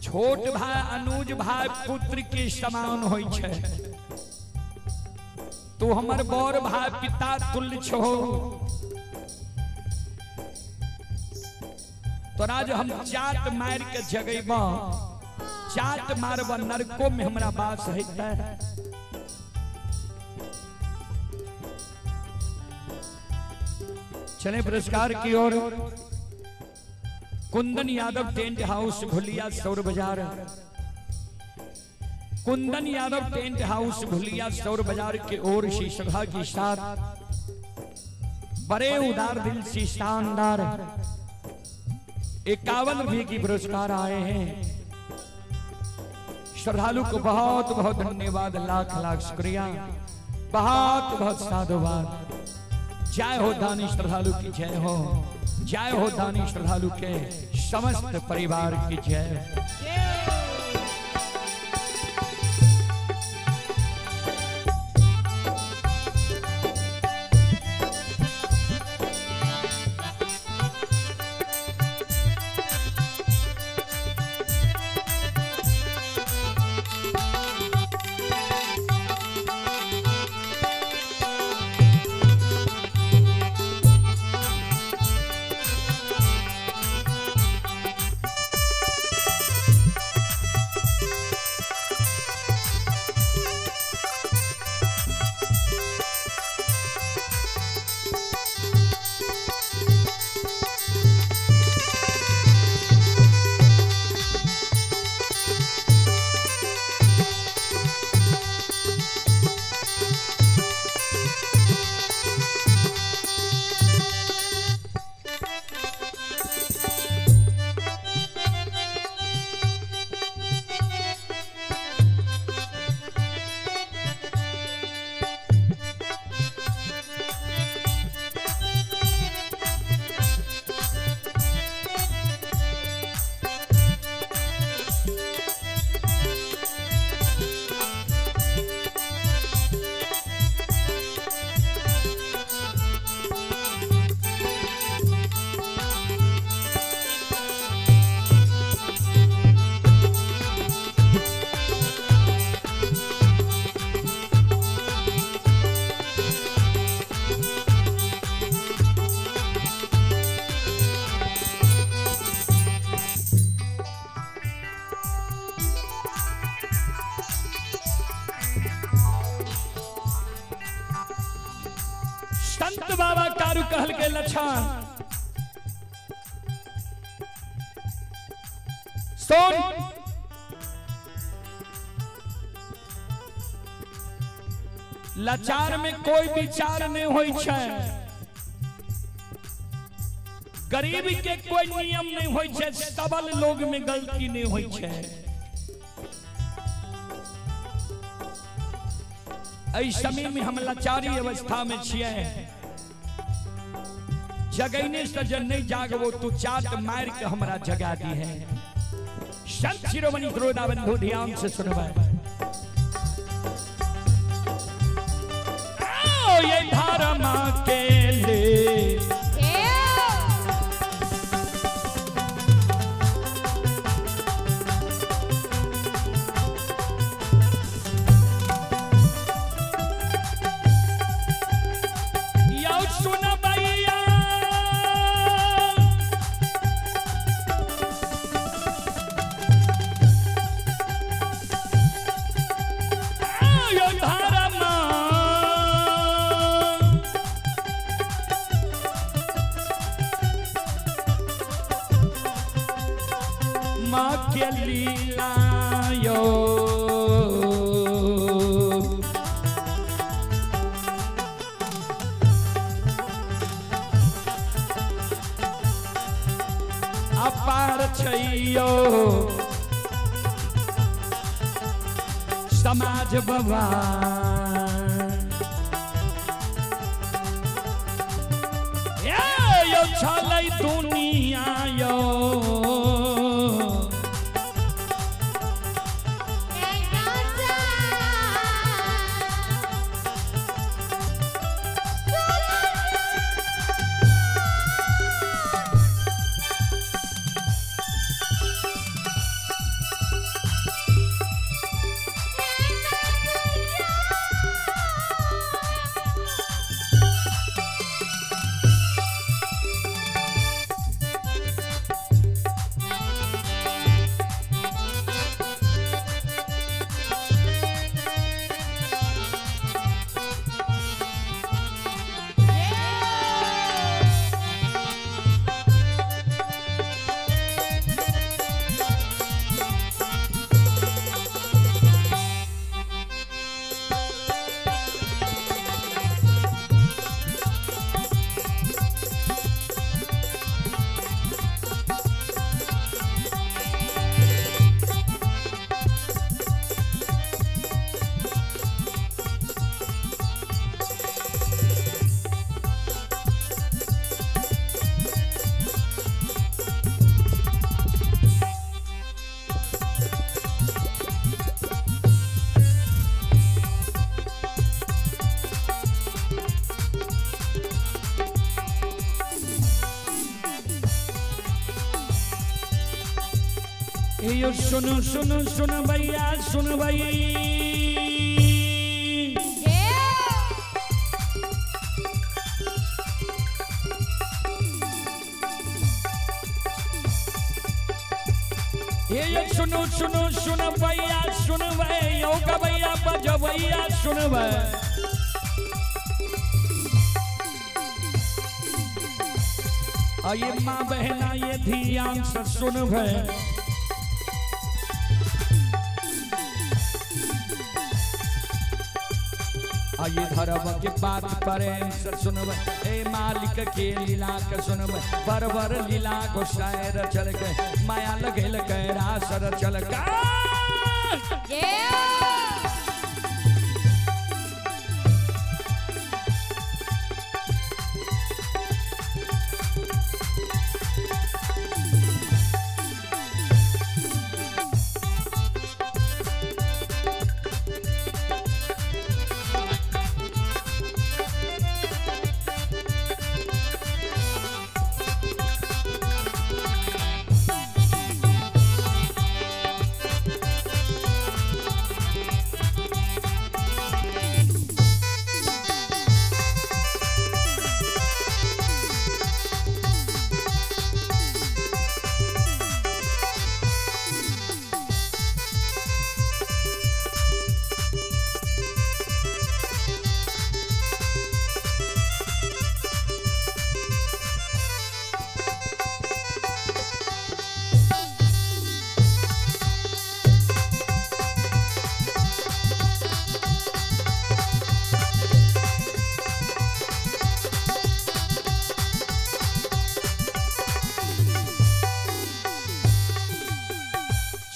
छोट भाई अनुज भाई पुत्र के समान होई छे। तू हमर बर भाई पिता तुल्य छो, तो आज हम चाट मार के जगैब चाट मारब नरको में हमरा बास है। चले पुरस्कार की ओर। कुंदन यादव टेंट हाउस भुलिया सौर बाजार, कुंदन यादव टेंट हाउस भुलिया सौर बाजार के ओर से श्रद्धा के साथ बड़े उदार दिल से शानदार 51 रुपये की पुरस्कार आए हैं। श्रद्धालु को बहुत बहुत धन्यवाद, लाख लाख शुक्रिया, बहुत बहुत साधुवाद। जय हो दानी श्रद्धालु की जय हो, जय हो दानी श्रद्धालु के समस्त परिवार की जय। संत बाबा कारू कहल के लक्षण सोन लाचार में कोई विचार नहीं होई छै, गरीब के कोई नियम नहीं होई छै, सबल लोग में गलती नहीं होई छै। ऐ समय में हम लाचारी अवस्था में छियै, जगैने से जब नहीं जागबो तू चाट मार के हमरा जगा दी है। संत शिरोमणि द्रोदा बंधु ध्यान से सुनबे। ये धर्म के लिए माँ के लीला यो अपार छैयो समाज बाबा यो छलै दुनिया यो यो सुनो सुनो सुनो भैया सुन भाई ये सुनो सुनो सुनो भैया सुन भाई यो का भैया बजो भैया सुन भाई ये माँ बहना ये ध्यान से सुन भाई आइए धर्म के बात पर सुन ए मालिक के लीला के सुन बर बर लीला को शायर चल गए माया लगेल कैरा सर चल गए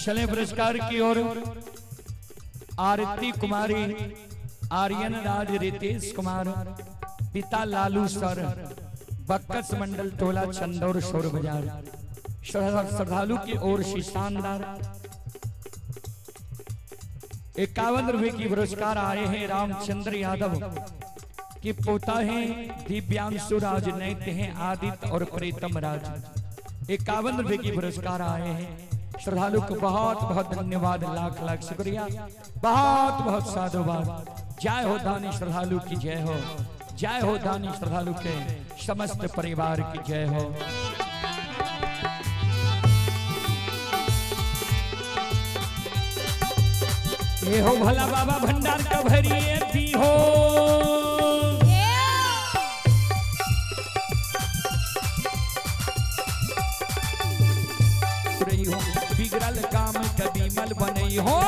चले पुरस्कार की ओर आरती कुमारी आर्यन राज रितेश कुमार पिता लालू सर बक्कस मंडल टोला चंदौर शोर बाजार श्रद्धालु की ओर से शानदार 51 रुपए की पुरस्कार आए हैं रामचंद्र यादव की पोता है दिव्यांशु राज नैत हैं आदित्य और प्रीतम राज 51 रुपए की पुरस्कार आए हैं श्रद्धालु को बहुत बहुत धन्यवाद लाख लाख शुक्रिया बहुत बहुत साधुवाद जय हो दानी श्रद्धालु की जय हो जय हो दानी श्रद्धालु के समस्त परिवार की जय हो। ये हो भला बाबा भंडार का भरिए दी हो बिगड़ल काम कभी मल बने हो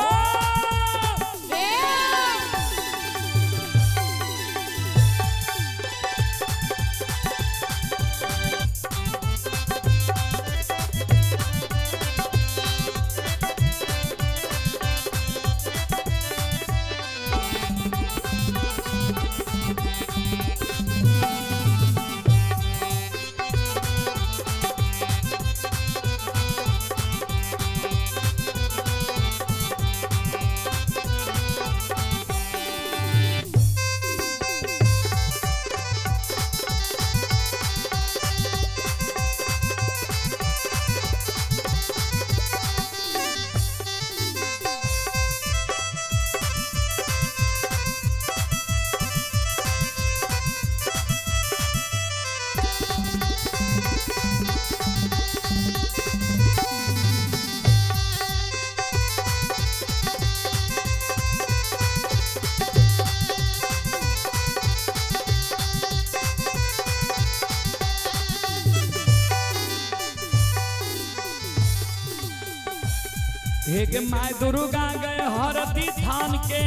एक माय दुर्गा गए हरती थान के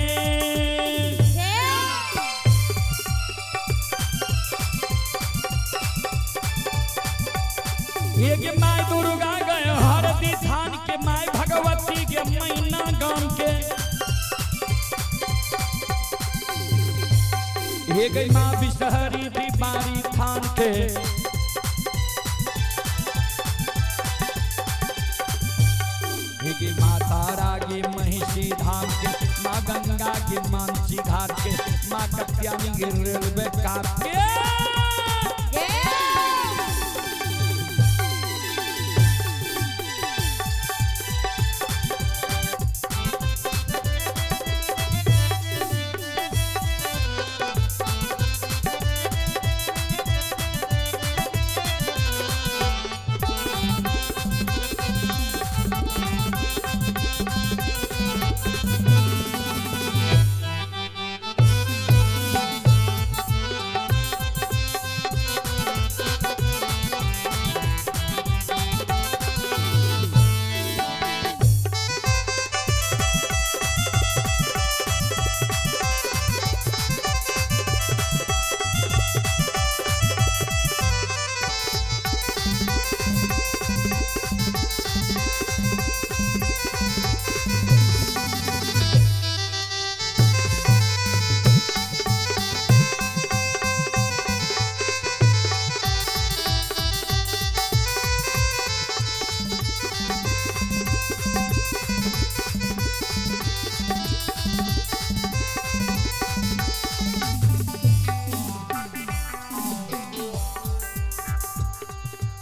एक माय दुर्गा गए हरती थान के माय भगवती के मैना गाम के एक माँ बिसहरी दीवारी थान के माता रागी महिषी धाम के माँ गंगा के मानसी घाट के माँ कत्यानी के रेलवे काट के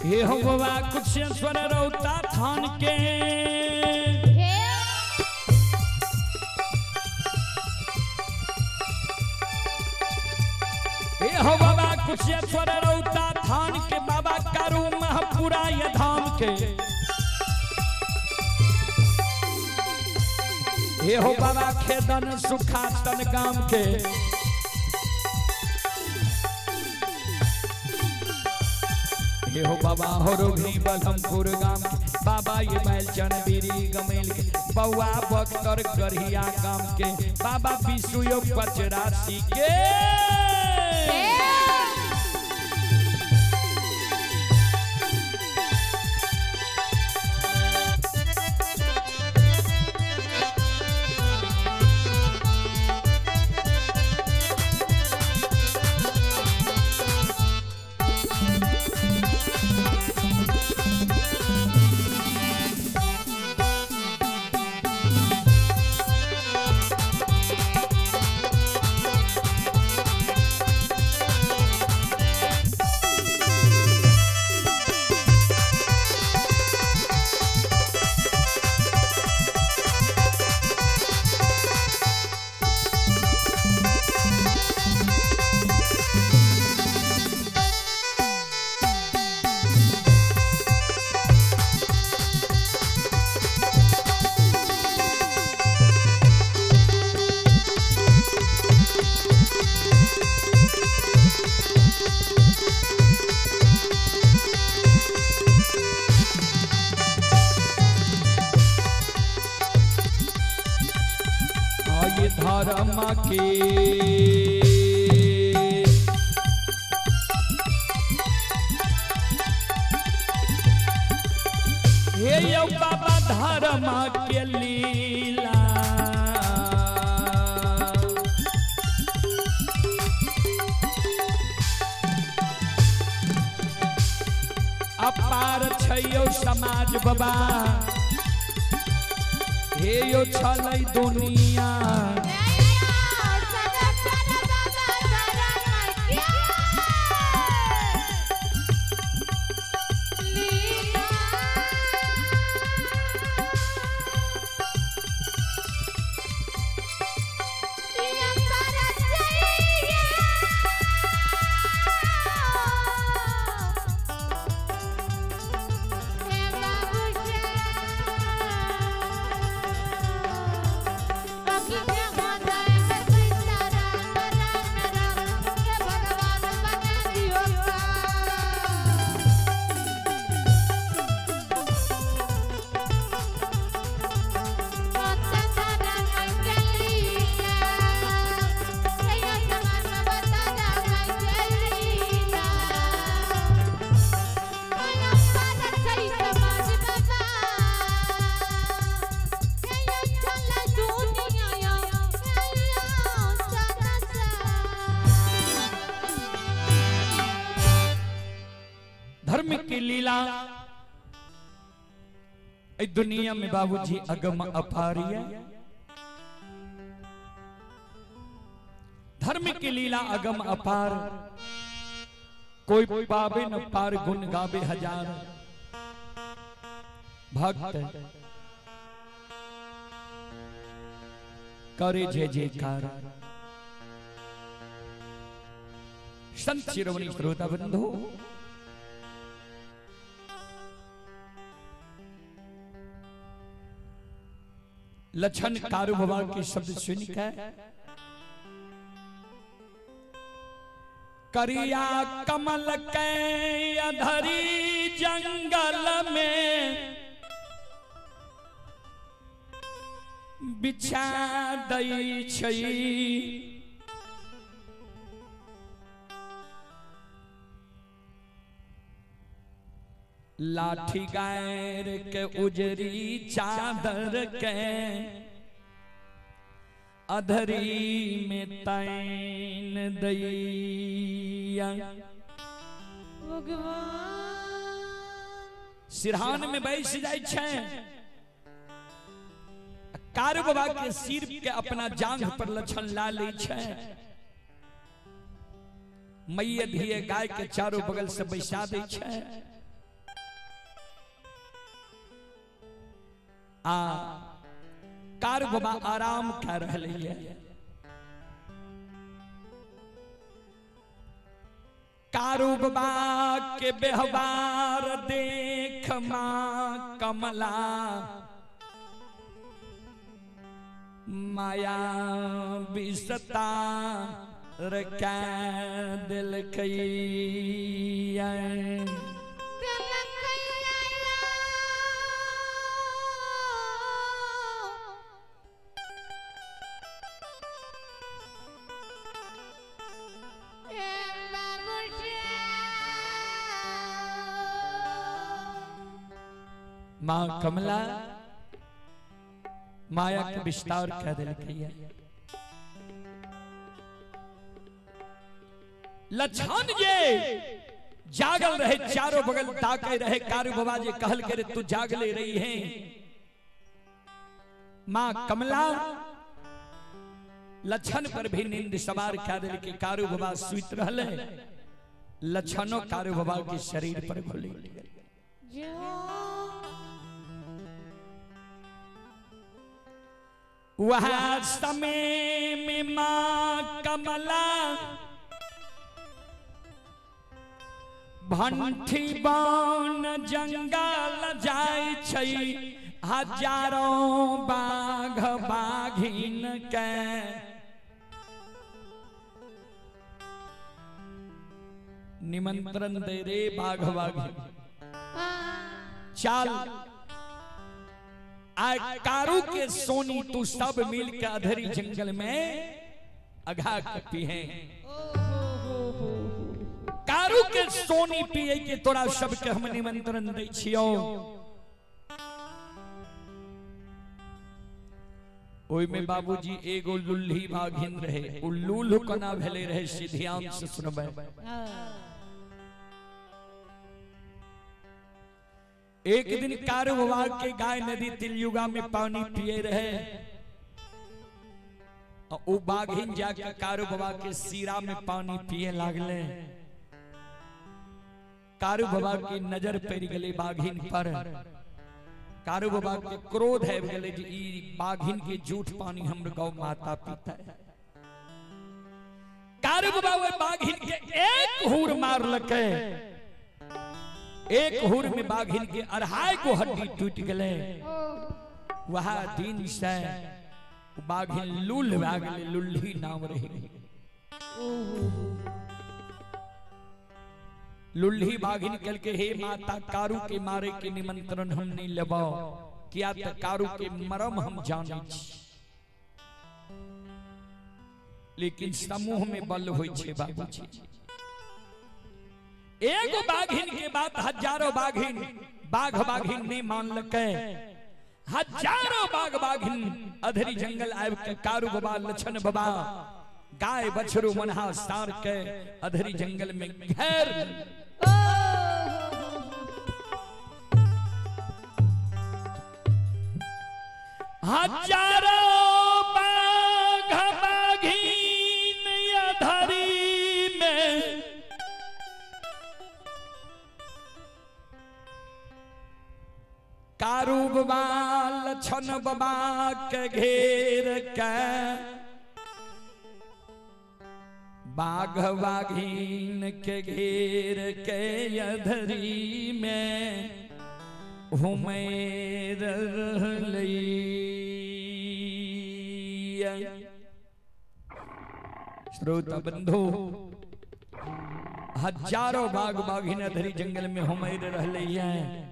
हे हो बाबा कुशेश्वर रौता थान के हे हो बाबा कुशेश्वर रौता थान के बाबा कारू महपुरा ये धाम के हे हो बाबा खेदन सुखासन गाम के हे हो बाबा हो रोगी बलमपुर गाम के बाबा ये बैलचन बीरी गमेल के बउआ बख्तर गढ़िया गाम के बाबा विष्णु योग पचरासी के धर्म के हे यो बाबा धर्म के लीला अपार छै यो समाज बाबा हे यो छलै दुनिया धर्म की लीला इस दुनिया में बाबूजी अगम अपारी है। धर्म की लीला अगम अपार, कोई पावे न पार, गुण गावे हजार। भक्त करे जय जयकार। संत शिरोमणि श्रोता बंधु, लक्षण कारु बाबा के शब्द सुनकर करिया कमल के अधरी जंगल में बिछा दई छई। लाठी गायर के उजरी चादर के अधरी में तैन दैया। सिरहान में बैस जाय छै, कारु बाबा के सिर के अपना जांघ पर लछन ला ले छै। मैया धिये गाय के चारों बगल से बैसा दे छै। कार बाबा आराम कर रही है। कारू बाबा के व्यवहार देख मां कमला माया बिसता रखा दिल मां कमला माया के विस्तार कह दिल लछन ये जागल रहे, चारों बगल ताके रहे। कारू बाबा जी कहल करे तू जागले रही है। मां कमला लछन पर भी नींद सवार कह दिल के कारू बाबा सुत रहले। लछनो कारू बाबा के शरीर पर घुली। वह समय में मां कमला भंठी बन जंगल जाय छै। हजारों बाघ बाघिन के निमंत्रण दे रे बाघ बाघिन। चाल कारू के सोनी तू सब मिल के अधरी जंगल में अघा कपी है। कारू के सोनी पिए के तोरा सबके हम निमंत्रण दै छियो। ओई में बाबूजी एगो लुल्ही बाघिन रहे। उ लूल कोना भेले रहे से ध्यान से सुनबे। एक दिन कारू बाबा के गाय नदी तिलयुगा में पानी पिए रहे। ओ बाघिन जाके कारू बाबा के सीरा में पानी पिए लागले। कारू बाबा की नजर पड़ गई बाघिन पर। कारू बाबा के क्रोध है गले जी ई बाघिन के झूठ पानी हमर गौ माता पीता है। कारू बाबा वो बाघिन के एक हूर मार लके। एक हुर में बाघिन के 2.5 को हड्डी टूट गले। वह दिन से बाघिन लूल गले। लुल्ही नाम रही। लुल्ही बाघिन कल के हे माता कारू के मारे के निमंत्रण हम नहीं लेबो। किया तो कारू के मरम हम जाने छी। लेकिन समूह में बल होई छे बाबूजी। एगो बाघिन के बात हजारों बाघिन बाघ बाघिन ने मान लके। हजारों बाघ बाघिन अधरी जंगल आब के कारू बाबा लछन बाबा गाय बछरू मनहा सार के अधरी जंगल में घेर। हजारों बाघ बाघिन अधरी में कारू बाबा लछन बाबा के घेर के बाघ बाघिन के घेर के अधरी में हुमेर श्रोता बंधु हजारों बाघ बाघिन अधरी जंगल में हुमेर रहले हैं।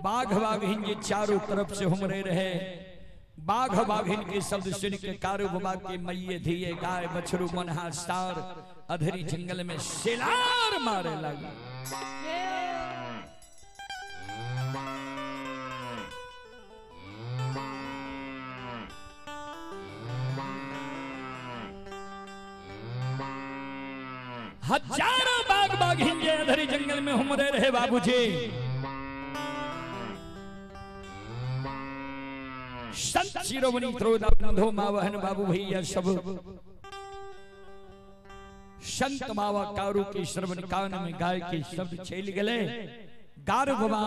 बाघ बाघिन ये चारों तरफ से हुमरे रहे। बाघ बाघिन के शब्द सुन के कारू बाबा के मैये धिये गाय बछरू मनहा सार अधरी जंगल में शिलार मारे लगा। हजारों बाघ बाघिन ये अधरी जंगल में हुमरे रहे बाबूजी। संत शिरोमणि त्रोदाबंधो मावहन बाबू भैया सब संत मावा कारू के श्रवण कान में गाय के शब्द छेल गले। गारू बाबा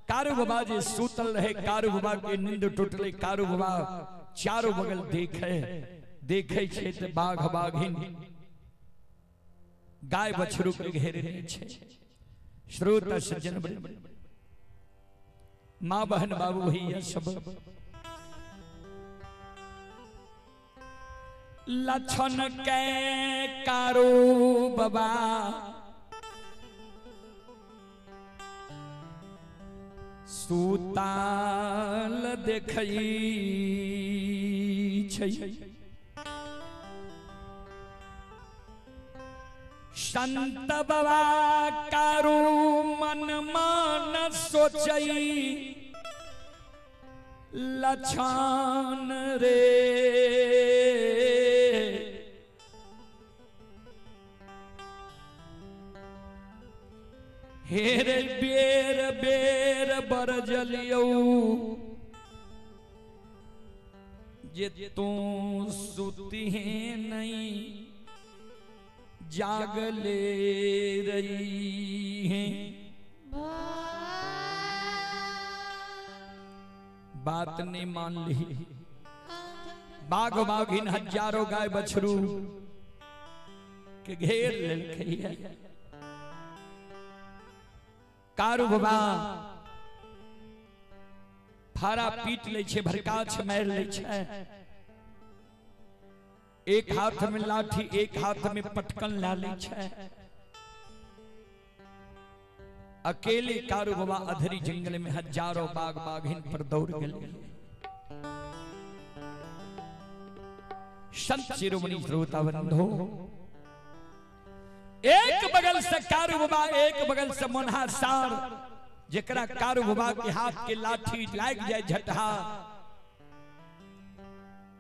कारू बाबा जे सूतल रहे, कारू बाबा के नींद टूटले, कारू बाबा चारों बगल देखे छे त बाघ बाघिन गाय बछरू के घेरने छे। श्रोता सज्जन माँ बहन बाबू भैया सब लक्षण के कारू बाबा सूताल देखई छै। संत बाबा कारू मन मान सोचई लक्षण रे हेरे बेर बेर बरजलियो जे तू सुती है नहीं जागले रही है। बात ने मान ली, बाघ बाघिन हजारों गाय बछरू के घेर लेलकै है। कारू बाबा फारा पीट ले छे, भरकाछ मार ले छे। एक हाथ में लाठी, एक हाथ में पटकन ला ले छे। अकेले कारू बाबा अधरी जंगल में हजारों बाघ बाघिन पर दौड़ गए। संत शिरोमणि श्रोता बंधो, एक बगल से कारू बाबा, एक बगल से मोन्हा सार, जेकरा कारू बाबा के हाथ के लाठी लाग जाए झटहा,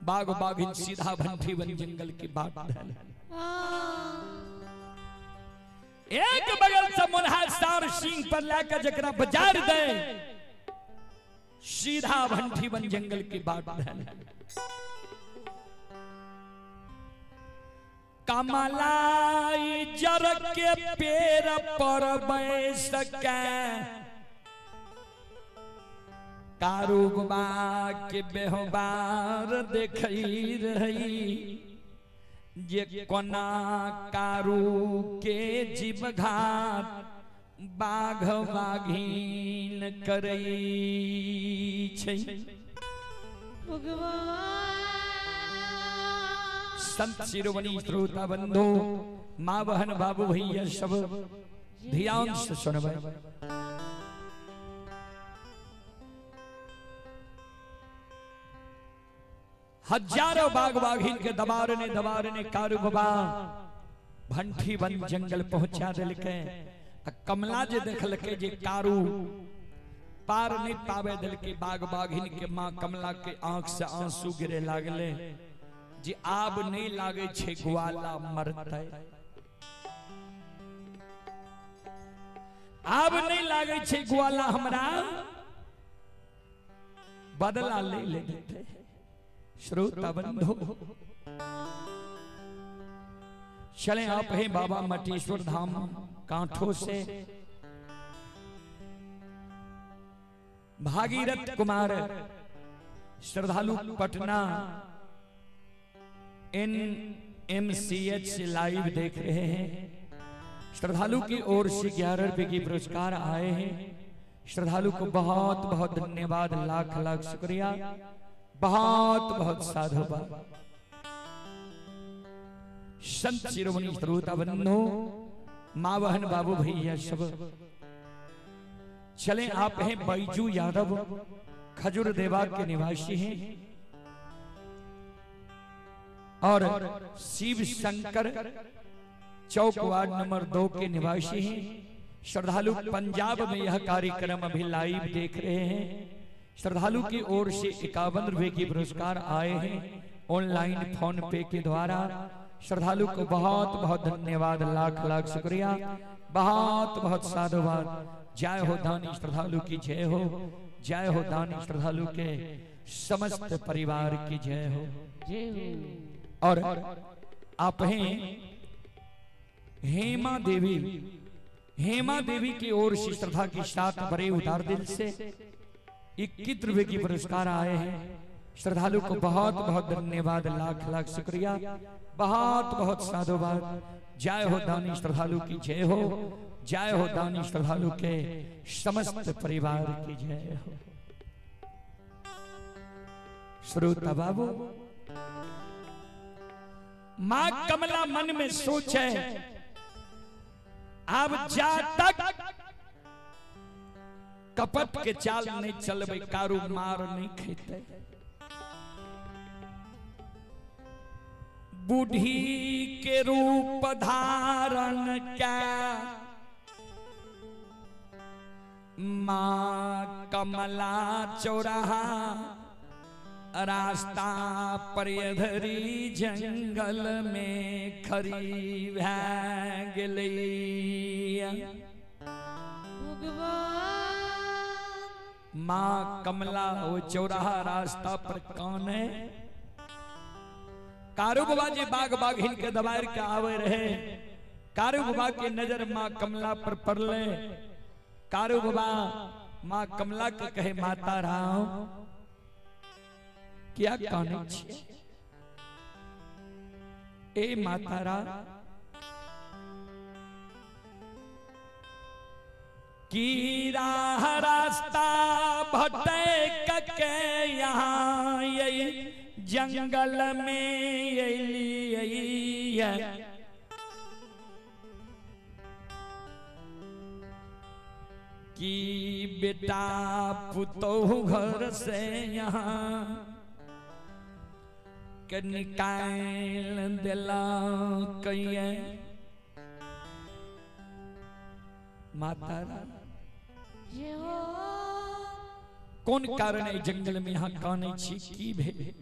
बाघ बाघिन सीधा भंठी वन जंगल की बाट धल। एक बगल से मोन्हा सार सिंह पर लाकर जकरा बाजार दे, सीधा भंठी वन जंगल की बाट धल। कमलाई जर के पेड़ पर बैस के कारू बाबा के बेहबार देखई रही, जे कोना कारू के जीव घाट बाघ बाघिन करई छै। संत शिरोमणि श्रोता बंधु, माँ बहन बाबू भैया सब ध्यान से सुनबे। हजारों बाघ बाघिन के दबारने कारू बाबा भंठी वन जंगल पहुंचा दिलके। कमला जे देखलके जे कारू पार नहीं पावे दिलके, बाघ बाघिन के माँ कमला के आंख से आंसू गिरे लागले। जे आब नहीं लागे छे ग्वाला मरतै, आब नहीं लागे छे ग्वाला हमरा बदला ले लेते। श्रोता बंधु, चले आप हैं बाबा मटेश्वर धाम कांठों से। भागीरथ कुमार श्रद्धालु पटना NMCH से लाइव देख रहे हैं। श्रद्धालु की ओर से 11 रुपए की पुरस्कार आए हैं। श्रद्धालु को बहुत बहुत धन्यवाद, लाख लाख शुक्रिया, बहुत बहुत साधुवाद। संत शिरोमणि श्रोता बंधु, माँ बहन बाबू भैया सब चले आप हैं बैजू यादव, खजूर देवा के निवासी हैं और शिव शंकर चौक वार्ड नंबर 2 के निवासी हैं। श्रद्धालु पंजाब में यह कार्यक्रम अभी लाइव देख रहे हैं। श्रद्धालु की ओर से 51 रुपए की पुरस्कार आए हैं ऑनलाइन फोन पे के द्वारा। श्रद्धालु को बहुत बहुत धन्यवाद, लाख लाख शुक्रिया, बहुत बहुत साधुवाद। जय हो दानी श्रद्धालु की जय हो, जय हो दानी श्रद्धालु के समस्त परिवार की जय हो, जय हो। और आप हैं हेमा देवी हेमा देवी की ओर से श्रद्धा के साथ बड़े उदार दिल से 21 रुपए की पुरस्कार आए हैं। श्रद्धालु को बहुत बहुत धन्यवाद, लाख लाख शुक्रिया, बहुत बहुत साधुवाद। जय हो दानी श्रद्धालु की जय हो, जय हो दानी श्रद्धालु के समस्त परिवार की जय हो। श्रोता बाबू, मां कमला मन में सोचे अब जा तक कपट के चाल नहीं चलबे, कारू मार नहीं खेते। बूढ़ी के रूप धारण क्या मां कमला चौराहा रास्ता पर धरी जंगल में खरी भै गेलैया। मां कमला वो चौराहा रास्ता पर कौन है? कारू बाबा जी बाग बाग हिल के दबार के आवे रहे। कारू बाबा की नजर मां कमला पर पड़ले। कारू बाबा मां कमला के कहे, माता राम क्या कहने छे? ए माता राम की राह रास्ता भटक के यहाँ यही जंगल में अली है। कि बेटा पुतोहू घर से यहाँ के निकाल दिला कहिए। माता कौन कारण है जंगल में यहाँ काने छी की भे?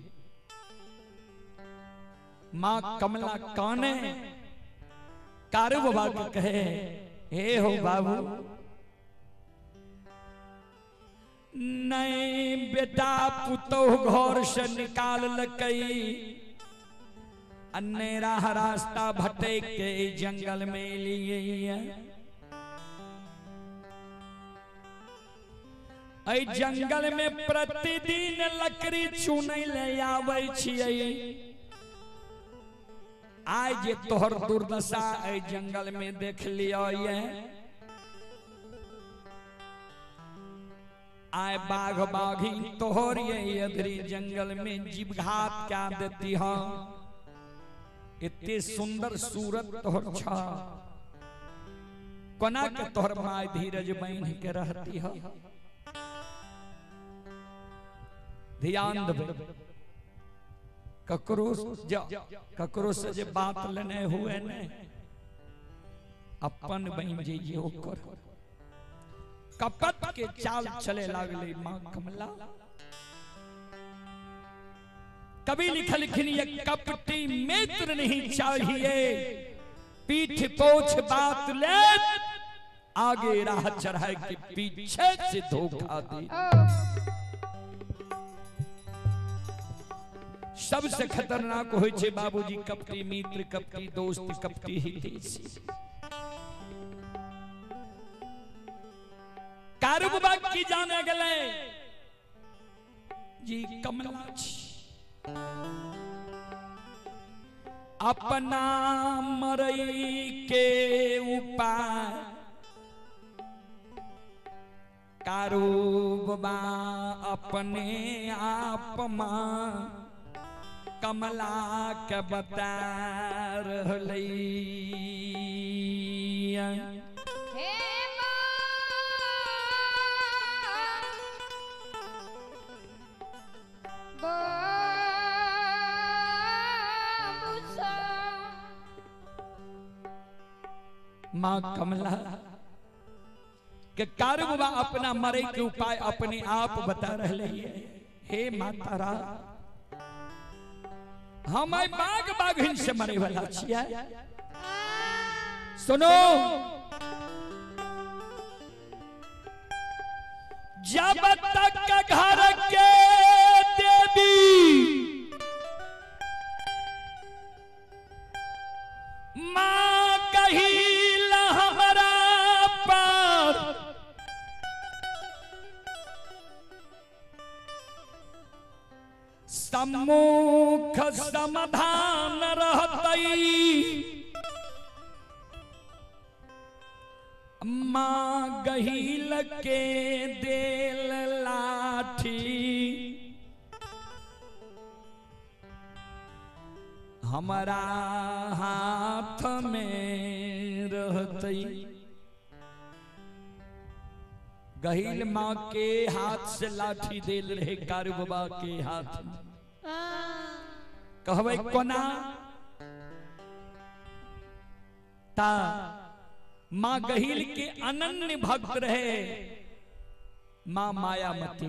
मां कमला काने कारू बाबा को कहे, हे हो बाबू नहीं बेटा पुतोह घर से निकाल लकई, अन्नेरा रास्ता भटक के जंगल में लिए। ऐ जंगल में प्रतिदिन लकड़ी चुनै ले आवे छियै। आज जे तोहर दुर्दशा ऐ जंगल में देख लियो ये। आय बाघ बाघी तोहर ये अधरी जंगल में जीवघात क्या देती हो। इतने सुंदर सूरत तोहर छा, कोना के तोहर माय धीरज बन के रहती हो। ध्यान देवे, ककरो से जे बात लेने हुए ने अपन बन जाइए ओकर। कपट के चाल चले लागले मां कमला। कभी लिखा लिखनी ये कपटी मित्र नहीं चाहिए, पीठ पोछ बात ले आगे राह चढ़ाए के पीछे से धोखा दे। सबसे खतरनाक होय छे बाबूजी कपटी मित्र, कपटी दोस्त, कपटी हितैषी। कारू बाबा की जाने गले जी कमला छी। अपना मरई के उपाय कारू बाबा अपने आप मां कमला के बता रहलै। मां कमला के कारू बाबा अपना मरे के उपाय अपने आप बता रहे। हे माता रा, हम बाघ बाघिन से मरे वाला छिया। सुनो, जब तक घर के देवी मां कही हमारा सम्मुख समाधान रहतई माँ गहील के देल लाठी हमारा हाथ में रहतई। गहील माँ के हाथ से लाठी देल रहे कारु बाबा के हाथ में। कहवे कोना ता माँ गहील के अनन्य भक्त रहे माँ मायामती।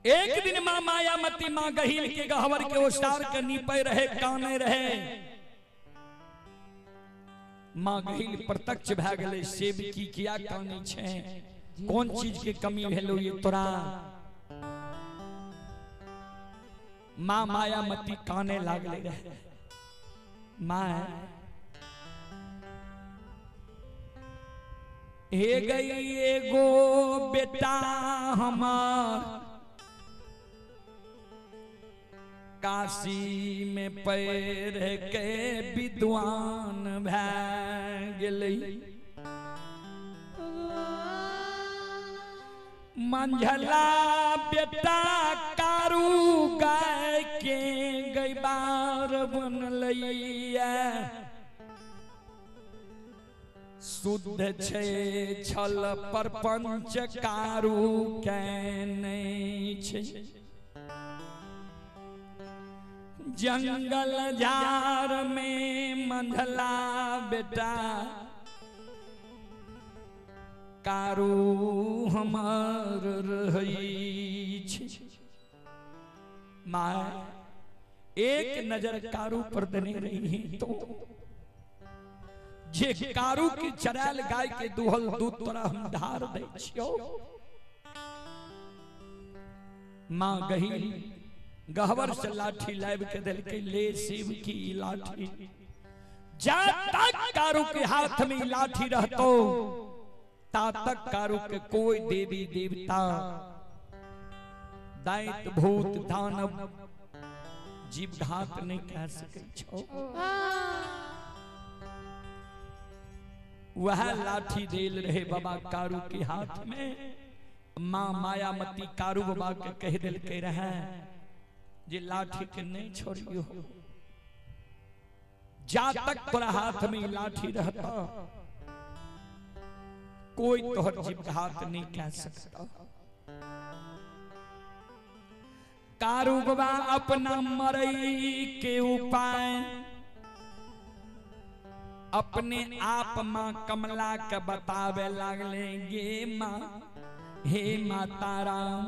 एक दिन माँ मायामती माँ गहील के गहवर के ओसार के नीपे रहे काने रहे। माँ गहील प्रत्यक्ष भए गेलै सेब की किया काने छे कौन चीज के कमी भेलो ये तोरा। माँ मायामती काने लागले रहे। माँ हे गई एगो बेटा हमार काशी में पैर के विद्वान भए गेलै। मंझला बेटा कारू गाय के गैबार बनलैया शुद्ध छे छल परपंच कारू के नहीं छे। जंगल झाड़ में मंझला बेटा कारू हमार रही छे। माँ एक नजर कारू पर देने रही तो जे कारू के चराल गाय के दुहल दूध तोरा हम ढार दे छियो। माँ गहील गहवर से लाठी लाइब के दिल के ले शिव की लाठी जा तक कारू के हाथ में लाठी रहतो ता तक कारू के कोई देवी देवता दैत भूत दानव जीव घात नहीं कह सके छो। वह लाठी देल रहे बाबा कारू के हाथ में। माँ मायामती कारू बाबा के कह दिल के रहे जे लाठी के नहीं छोड़ियो जा तक तोरा हाथ में लाठी रहता कोई तोहर जीव घात नहीं कह सकता। कारू बाबा अपना मरई के उपाय अपने आप माँ कमला के बतावे लागले। गे माँ हे माता राम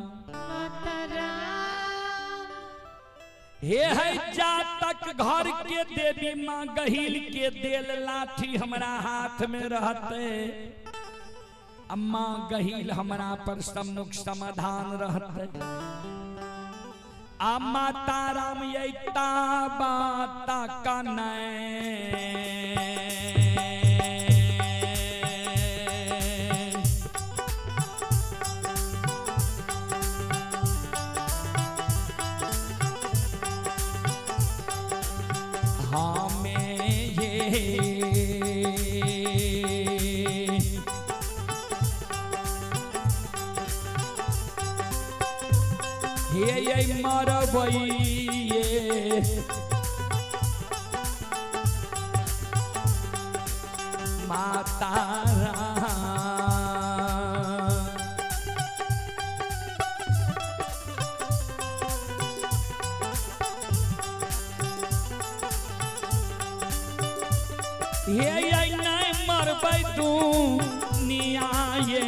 हे है जा तक घर के देवी माँ गहील के देल लाठी हमरा हाथ में रहते अम्मा गहील हमरा पर सम्मुख समाधान रहते। आ माता राम यता बाता कनै ये मरबइये माता ये नहीं मरबै तू नियाये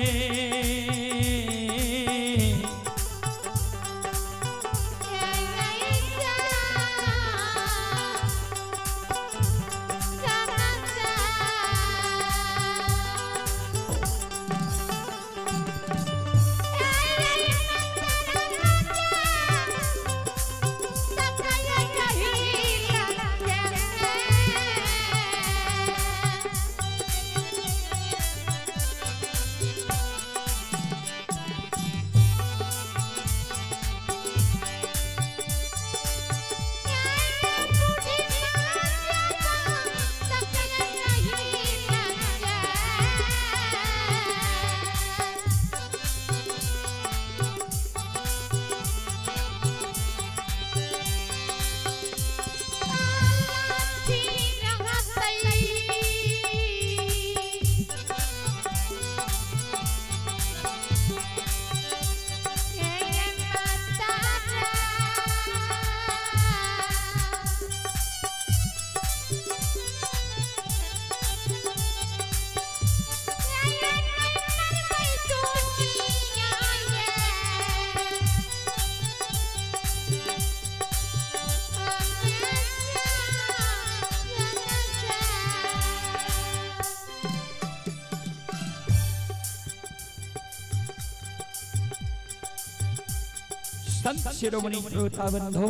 संत शिरोमणि श्रोता बंधो,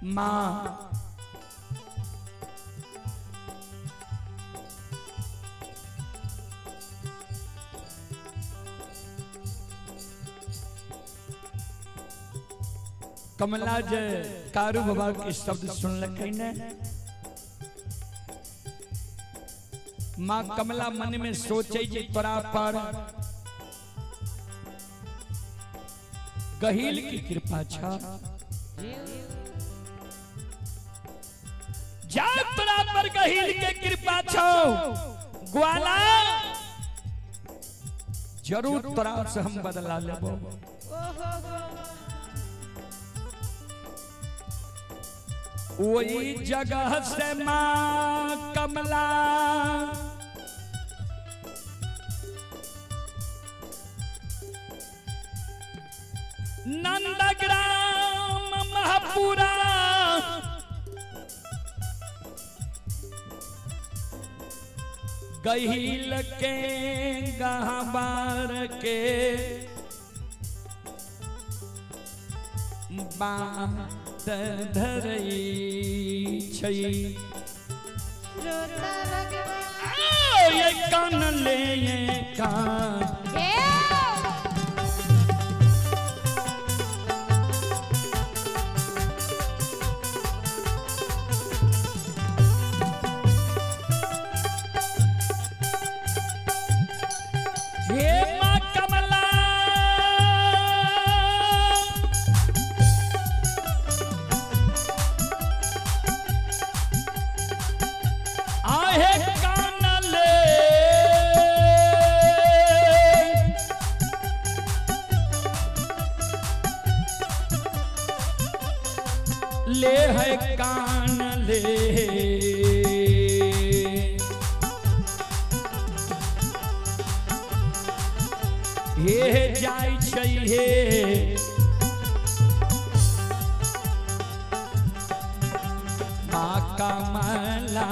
मां कमला जय कारू बाबा के शब्द सुन लखे ने। मां कमला मन में सोचे जे तोरा पर गहील की कृपा छा, जा तोरा पर गहील के कृपा छो ग्वाला, जरूर तोरा से हम बदला लेबो। वही जगह से मां कमला नंदग्राम महापुरा गहील के गहबार के बात धरई छई। ये कान ले ये कान ले है कान ले, हे जाय छै हे मां कमला,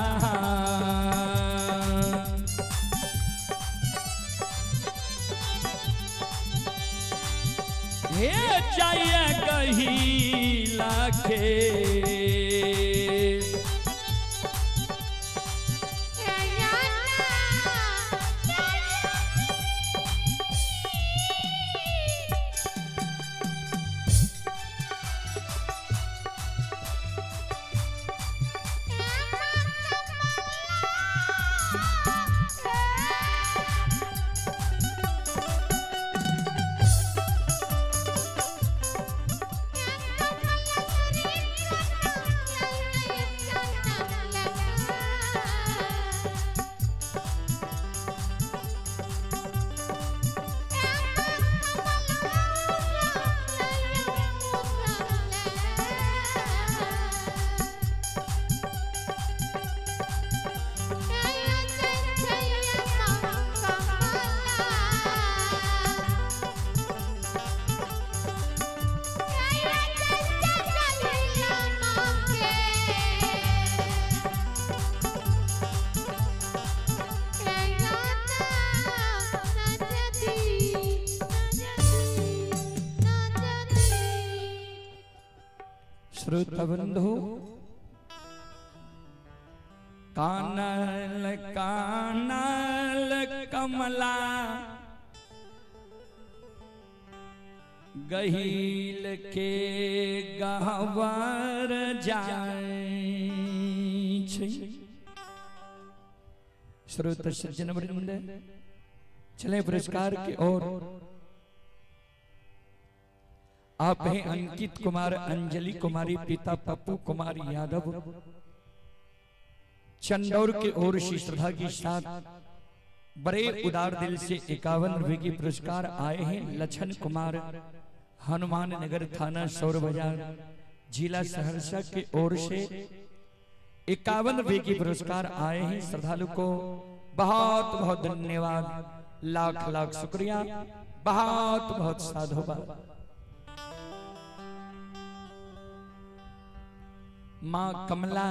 हे जाय गहीला के श्रोता बंधु, कानल कानल कमला गहील के गहवर जाय छै। श्रोता सज्जन वृंद, चले पुरस्कार की ओर। आप हैं अंकित कुमार, अंजलि कुमारी, पिता पप्पू कुमार यादव। चंदौर के ओर से श्रद्धा के साथ बड़े उदार दिल से 51 रुपए की पुरस्कार आए हैं। लछन कुमार, हनुमान नगर थाना सौर बाजार जिला सहरसा के ओर से 51 रुपए की पुरस्कार आए हैं। श्रद्धालु को बहुत बहुत धन्यवाद, लाख लाख शुक्रिया, बहुत बहुत साधुवाद। मां कमला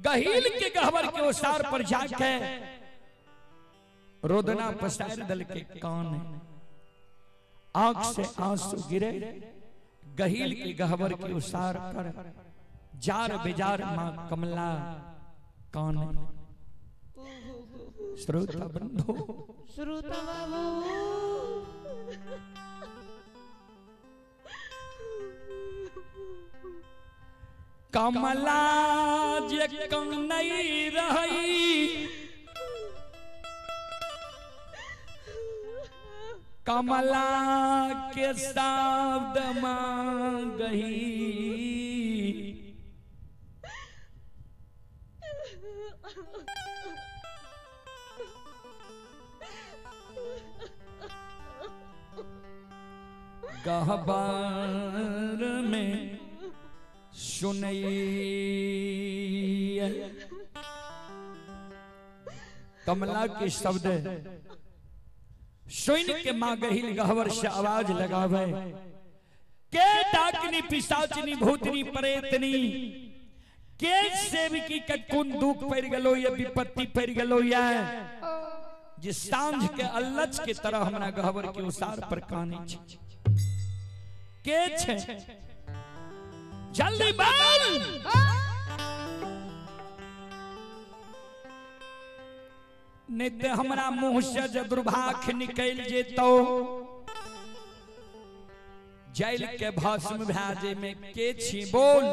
गहील के गहवर के ओसार पर जाके रोदना पसार दल के कान, आंख से आंसू गिरे, गहील के गहवर के उसार पर जार बेजार मां कमला कान। श्रोता बंधु, श्रोता बाबू, कमला जे कन्हई रही, कमला के शब्द मांगही, गहबर में सुनई। कमला के शब्द सुन के मां गहिल गहवर से आवाज लगावे, के डाकनी पिशाचनी भूतनी प्रेतनी, के सेवकी के कुन दुख पड़ गलो ये विपत्ति पड़ गलो या जिस सांझ के अल्लच के तरह हमरा गहवर के उसार पर कानी छे, के छे जल्दी बोल। नित्य हमरा मुंह से ज दुर्भाख निकल जेतो, जैल के भस्म भाजे में के छी बोल।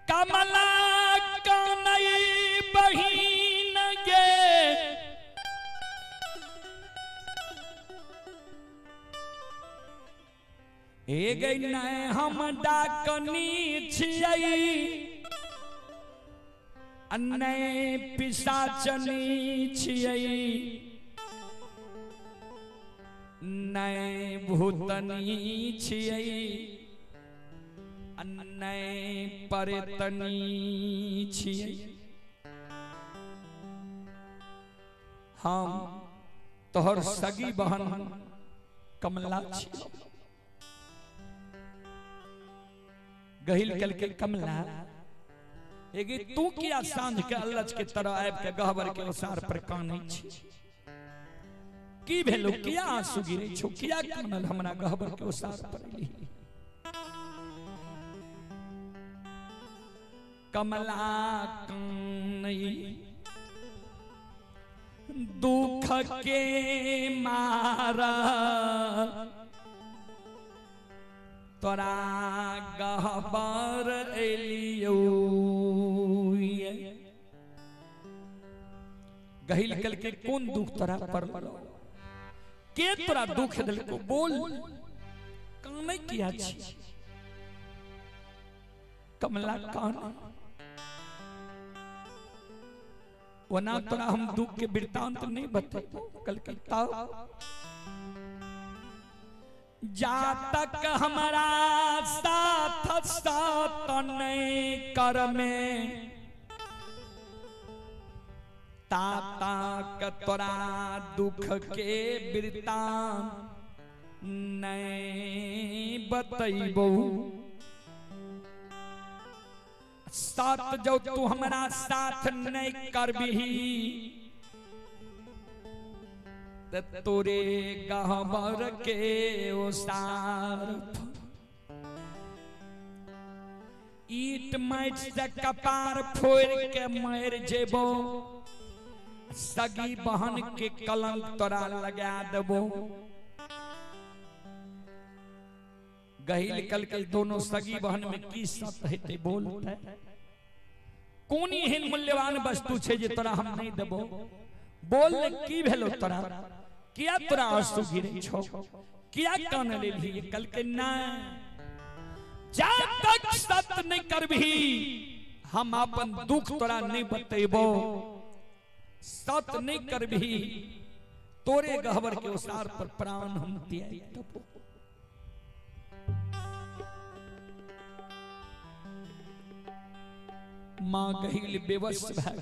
कमला कनई बहिन गे, ए गई न हम डाकनी छियै, अन्नय पिशाचनी छियै, नय भूतनी छियै, अन्नय प्रेतनी छियै। हम तोहर सगी बहन कमला छियै। गहिल कल के कमला, एगे तू किया सांझ के अल्लच के तरह आब के गहवर के उसार पर कानै छी, की भेलो, किया आंसू गिरै छौ, किया कानल हमरा गहवर के उसार पर एली। कमला कानै दुख के मारा, तोरा गहबर एलियो। गहिल कल के कौन दुख तोरा पड़लो, के तोरा दुख दिल को बोल, कानै किया छी। कमला कान, वना तोरा हम दुख के वृत्तांत नहीं बतेबो, कलकत्ता जा तक हमारा साथ साथ नहीं कर में, ताता तोरा दुख के वृत्तांत नहीं बतैबो। साथ जो तू हमारा साथ नहीं करबही, तोरे गहवर के उसार ईट माइट से कपार फोड़ के मर जेबो, सगी बहन के कलंक तोरा लगा देबो। गहिल कल के दोनों सगी बहन में की सत हेते बोलते, कोनी एहन मूल्यवान वस्तु छे जे तोरा हम नहीं देबो, बोल की भेलो तोरा, किया तोरा आंसू गिरै छौ, किया कान लेली। कल के ना, जा तक सत नहीं करबही हम अपन दुख तोरा नहीं बतेबो, सत नहीं करबही तोरे गहवर के उसार पर प्राण हम दियाई देबो। मां गहिल बेबस भए,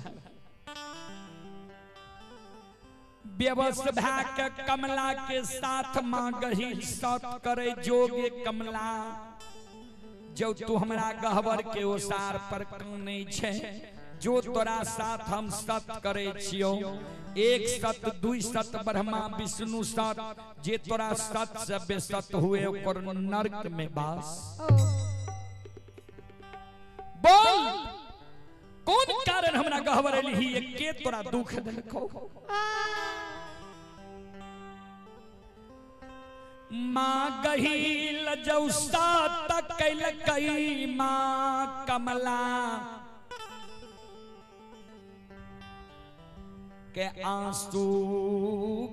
बेबस भए के कमला के साथ मां गहिल सत करे जोगे। कमला जो तू हमरा गहवर के ओसार पर कानै छे, जो तोरा साथ हम सत करे छियो, एक सत दुई सत ब्रह्मा विष्णु सत, जे तोरा सत से बेसत हुए ओकर नरक में बास। बोल कौन कारण हमरा गहवर एली के तोरा दुख देलको। माँ गहील जौसा तक कई माँ कमला के आंसू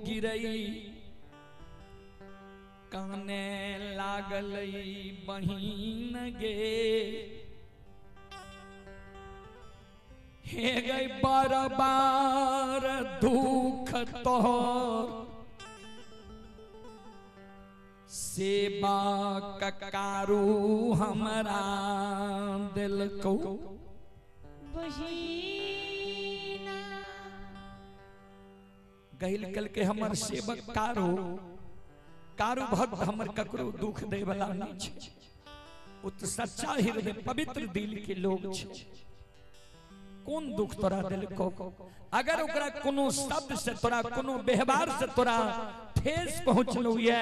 गिरई, काने लागल बहिन गे, हे गई बार बार दुख तोहर, सेवा ककारू हमरा दिल को बहिना। गहिल कल के हमर सेवक कारू भक्त हमर ककरो दुख दे वाला नहीं छे, उत सच्चा हृदय पवित्र दिल के लोग छे। कौन दुख तोरा दिल को, अगर ओकरा कोनो शब्द से तोरा कोनो व्यवहार से तोरा ठेस पहुंचलो ये,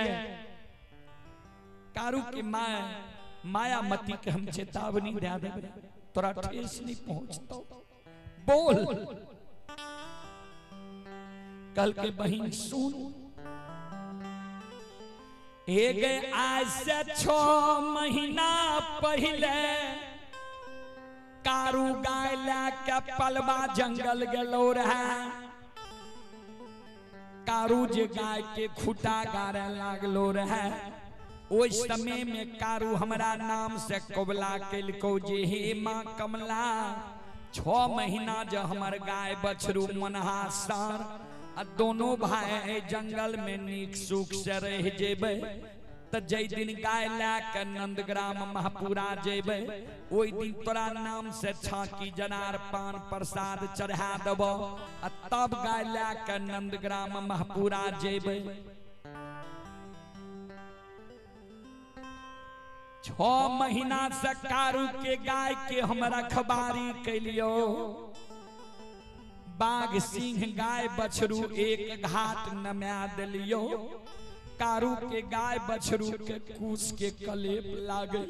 कारू की माया मती के हम चेतावनी दे देबे, तोरा ठेस नहीं पहुंचतो। बोल कल के बहिन सुन, हे गए आज से 6 महीना पहले कारू गाय लेके पलवा जंगल गेलो रहे। कारू जे गाय के खूटा गारे लागलो रहे, ओइ समय में कारू हमरा नाम से कोबला केलको जे हे माँ कमला, 6 महीना जो हमर गाय बछरू मनहा सार आ दोनों भाई जंगल में नीक सुख से रह जेबे, त जय दिन गाय लेके नंदग्राम महापुरा जेबे, ओइ दिन तोरा नाम से छाकी जनार पान प्रसाद चढ़ा देबो, आ तब गाय लेके नंदग्राम महापुरा जेबे। 6 महीना से कारू के गाय के हम रखबारी कैलियो, बाघ सिंह गाय बछरू एक घाट नमा दिलियो, कारू के गाय बछरू के कूस के कलेप लागे।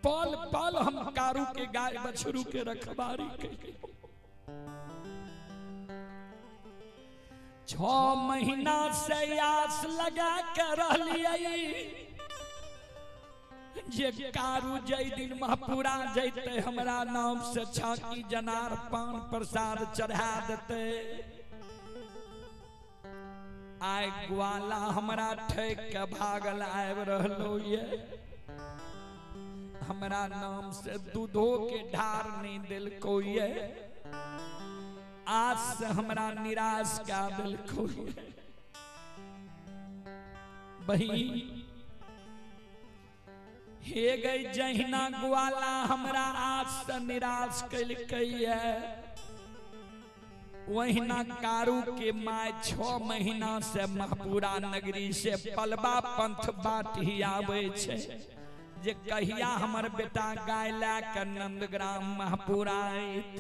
पल पल हम कारू के गाय बछरू के रखबारी कैलियो। 6 महीना से आस लगा कर रहलिए जे कारू जय दिन महापुरा जैते हमरा नाम से छाकी जनार पान प्रसाद चढ़ा देते। आय ग्वाला हमरा ठेक के भागल आब रहलो ये, हमरा नाम से दूधो के ढार नहीं दिलको ये, आज से हमरा निराश का दिलको ये। बही हे गई जहिना ग्वाला हमरा आज से निराश कैलकैया, वहिना कारू के माय 6 महीना से महापुरा नगरी से पलवा पंथ बाट ही आवे छे, जे कहिया हमर बेटा गाय ला के नंदग्राम महापुरा आइत।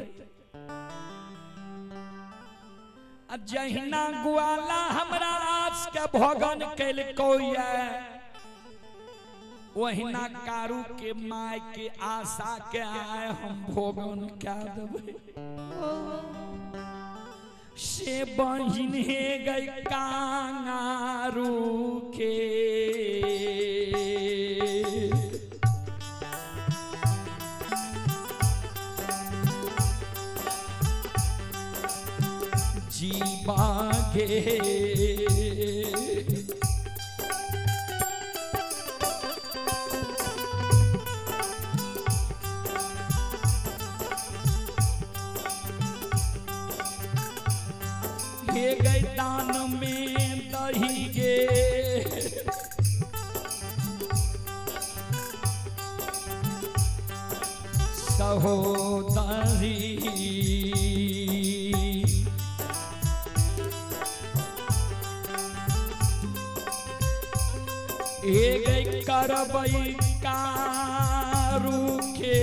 जहिना ग्वाला हमरा आज के भोगन कैलको ये, वहिना कारू के माय के आशा के आए हम भोगन क्या देबे। से बहिन हे गई कांगारू के, जीवा गे हे गई दान में दही गे, सहोदरी एक करबई कारू के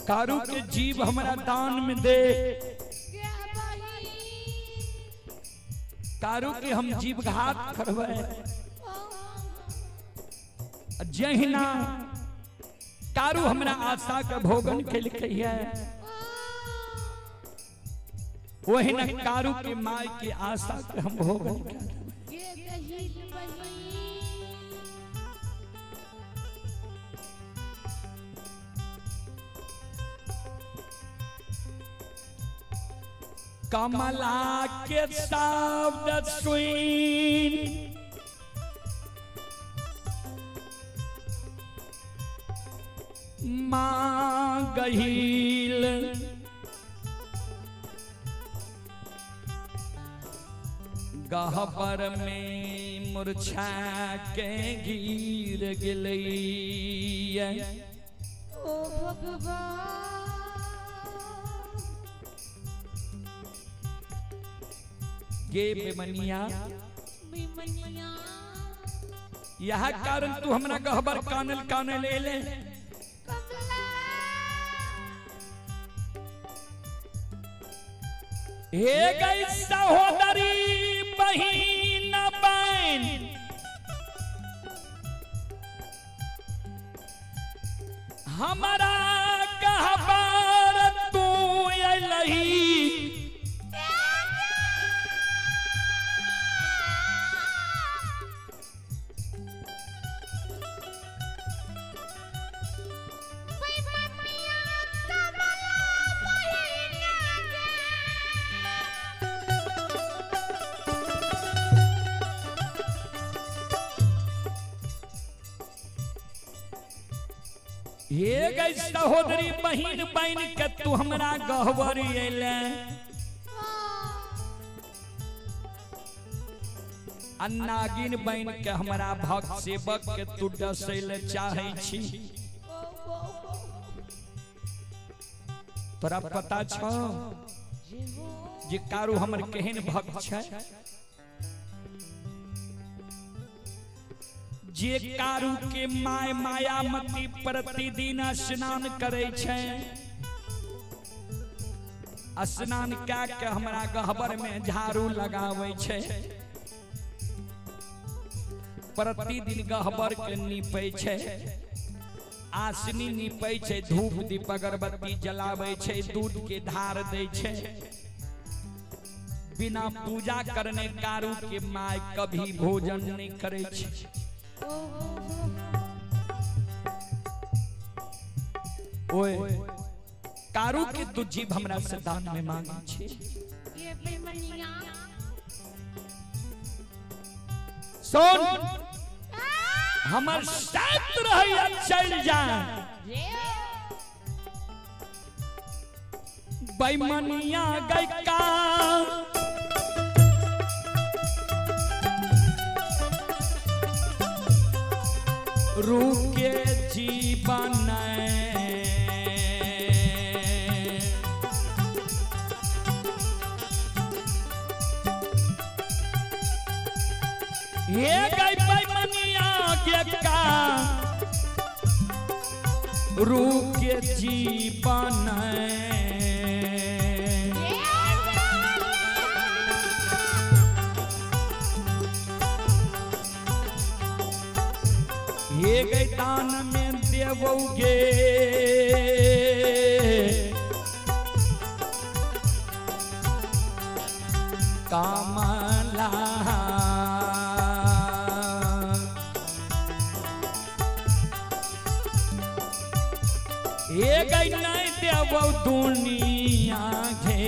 कारू के जीव हमारा दान में दे। कारू के हम जीव घात करवे जहिना कारू हमरा आशा का भोगन खेल के है वही न कारू के माय के आशा के हम भोगन कमला के शब्द सुन माँ गहील गहबर में मूर्छा के गिर गई। ओ भगवान गे बेमनिया यह कारण तू हमरा गहबर कानल कानल ले हे गई सहोदरी बहिन बहन हमारा गहबर तू लही हे गई सहोदरी बहिन बहन के तू हमरा गहबर अइले अन्नागिन बहन के हमरा भक्त सेवक के तू डसैले चाहे छी। तोरा पता छ जे कारू हमर केहन भक्त छै जे कारू के माय मायामती प्रतिदिन स्नान करे छे स्नान क्या के हमरा गहबर में झाड़ू लगावे छे प्रतिदिन गहबर के नीपे छे आसनी नीपे छे धूप दीप अगरबत्ती जलावे छे दूध के धार दे छे बिना पूजा करने कारू के माय कभी भोजन नहीं करे छे। ओए कारू के तू जीव हमरा से दान में मांगे छे ये बेमनिया सुन हमर साथ रहिया चल जाए बेमनिया गई का रुके जीवन ये गई पैमनिया के का रुके जीवन ये गई दान में देवोगे कमला ये गई नहीं देव दुनिया घे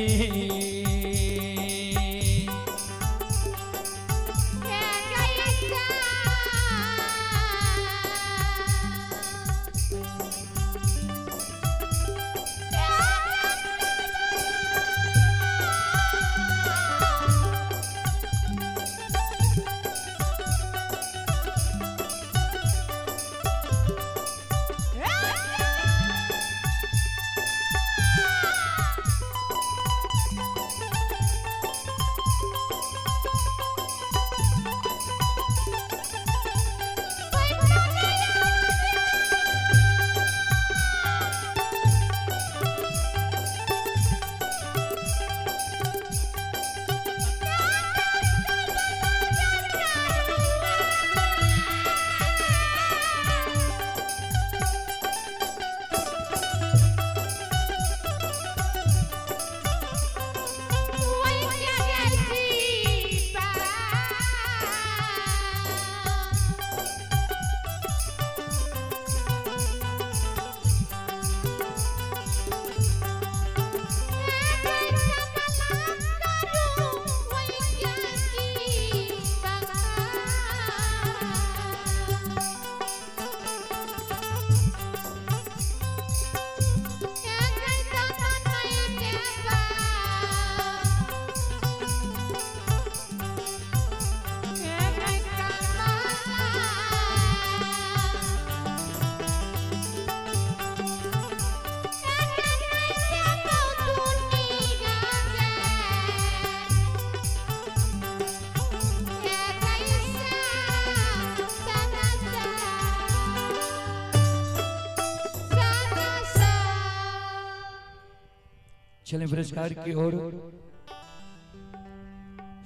चलें पुरस्कार की ओर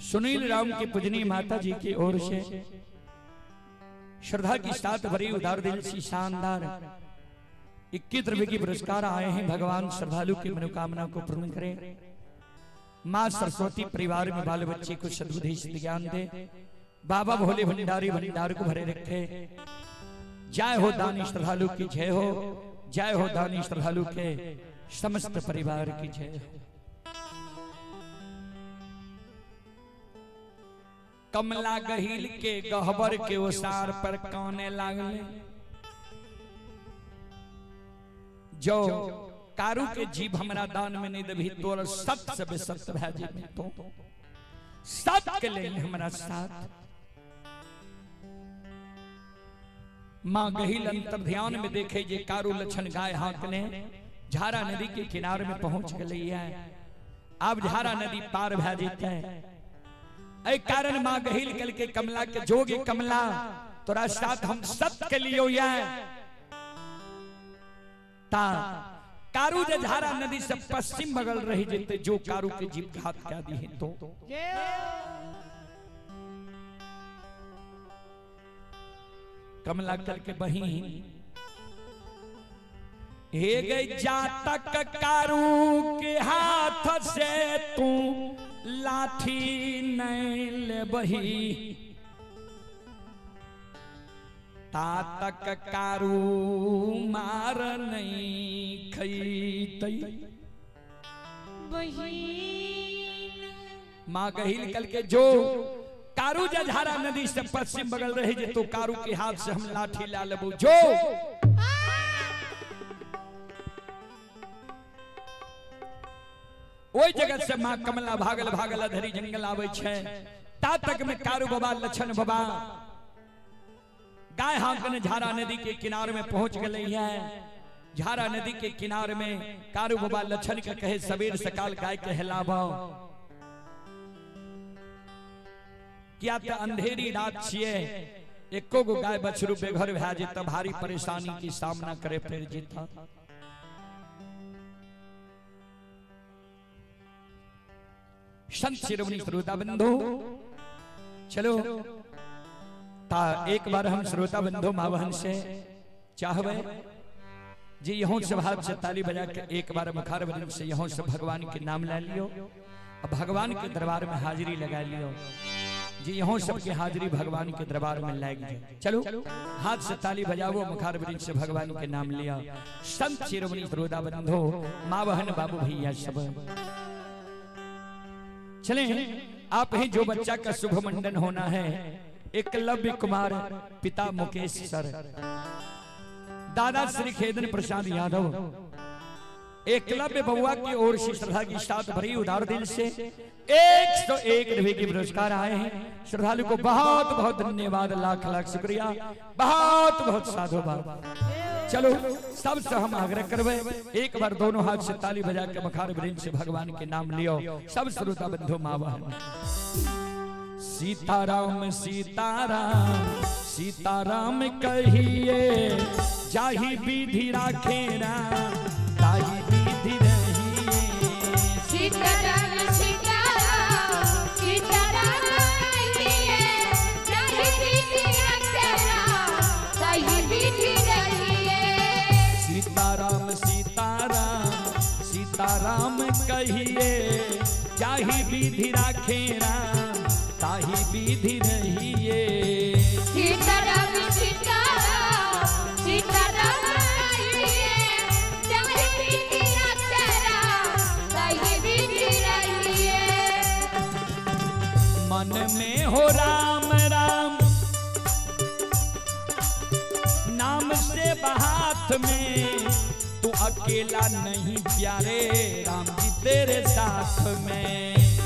सुनील राम की पूजनीय माता जी की ओर से श्रद्धा की साथ भरी उदार दिल से शानदार 21 रुपए की पुरस्कार आए हैं। भगवान श्रद्धालु की मनोकामना को पूर्ण करें। माँ सरस्वती परिवार में बाल बच्चे को सद्बुद्धि ज्ञान दे। बाबा भोले भंडारी भंडार को भरे रखे। जय हो दानी श्रद्धालु की जय हो। जय हो दानी श्रद्धालु के समस्त परिवार की जय हो। कमला गहील के गहबर के ओसार पर कौने लागले। जो कारू के जीव हमरा दान में नहीं दबी तोर सत से बेसत भाजी में तो सत के लिए हमरा साथ। मां गहील अंतर ध्यान में देखे जे कारू लक्षण गाय हाथ ने झारा नदी के किनारे में पहुंच गई है। अब झारा नदी पार भा जेते है। कारण मां गहील कल के कमला के जोगे कमला तोरा साथ हम सत के लिए ता कारू जे झारा नदी से पश्चिम बगल रही जेते जो कारू के जीव घात क्या दी है तो कमला कल के बही हे गई जातक कारू के हाथ से तू लाठी नहीं ले बही। तातक कारू मार नहीं खईतई। मां गहील कल के जो कारू जझारा नदी से पश्चिम बगल रहे जे तो कारू के हाथ से हम लाठी ला लेबू जो ओई जगत से मां कमला भागल भागल धरी जंगल आवे छे। ता तक में कारू बाबा लक्षण बाबा गाय हाकन झारा नदी के किनारे में पहुंच गई है। झारा नदी के किनारे में कारू बाबा लक्षण के कहे सवेर सकाल गाय के हिलाबो क्या तो अंधेरी रात छिए एको गो गाय बछरू बेघर भए जे त भारी परेशानी की सामना करे फिर जीता। संत शिरोमणि श्रोता बंधु चलो ता एक बार हम श्रोता बंधु मावहन से चाहवे जी यहों से हाथ से ताली बजा के एक बार मुखार बदन से यहों से भगवान के नाम ले लियो अब भगवान के दरबार में हाजिरी लगा लियो जी यहों सबकी हाजिरी भगवान के दरबार में लग जाए। चलो हाथ से ताली बजावो मुखार बदन से भगवान के नाम लिया। संत शिरोमणि श्रोता बंधु मावहन बाबू भैया सब चले आप ही जो बच्चा का शुभ मंडन होना है एकलव्य कुमार पिता मुकेश सर दादा श्री खेदन प्रसाद यादव एकलव्य बउआ की ओर से श्रद्धा की साथ भरी उदार दिल से 101 रुपए के पुरस्कार आए हैं। श्रद्धालु को बहुत बहुत धन्यवाद लाख लाख शुक्रिया बहुत बहुत साधुवाद। चलो सबसे हम आग्रह करवे एक बार दोनों हाथ से ताली बजा के मखार ब्रेन से भगवान के नाम लियो सब श्रोता बंधु मावहन। सीताराम सीताराम सीताराम कहिए जाहि विधि राखे राम ताहि विधि रहिए। सीताराम सीताराम सीताराम कहिए जाहि विधि राखे राम ताहि विधि रहिए। सीताराम सीताराम सीताराम कहिए जाहि विधि राखे राम ताहि विधि रहिए। सीताराम सीताराम सीताराम कहिए जाहि विधि राखे राम ताहि विधि रहिए। मन में हो राम राम नाम से बहात में तू अकेला नहीं प्यारे राम जी तेरे साथ में।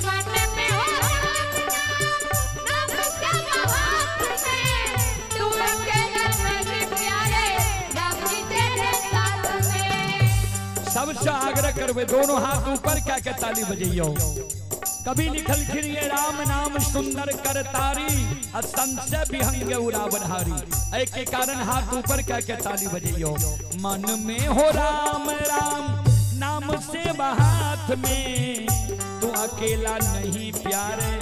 मन में हो नाम से बहात में तू अकेला नहीं प्यारे राम जी तेरे साथ में। सबसे आग्रह करवे दोनों हाथ ऊपर क्या के ताली बजइयो। कभी लिखल खिरिए राम नाम सुंदर कर तारी असंशय विहंग उड़ावधारी ऐ के कारण हाथ ऊपर क्या के ताली बजइयो। मन में हो राम राम नाम से बहात में तू अकेला नहीं प्यारे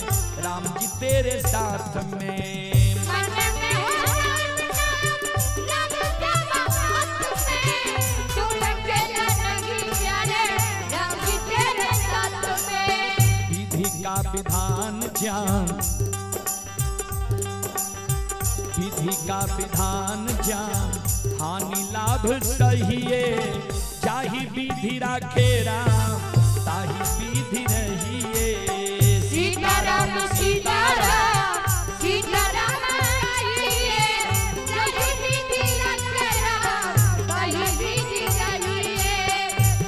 राम जी तेरे साथ में। मन में हो नाम से बहात में तू अकेला नहीं प्यारे राम जी तेरे साथ में। विधि का विधान जान विधि का विधान जान हानि लाभ सहिए जाहि विधि राखे राम ताहि विधि रहिए। सीताराम सीताराम सीताराम कहिए जाहि विधि राखे राम ताहि विधि रहिए।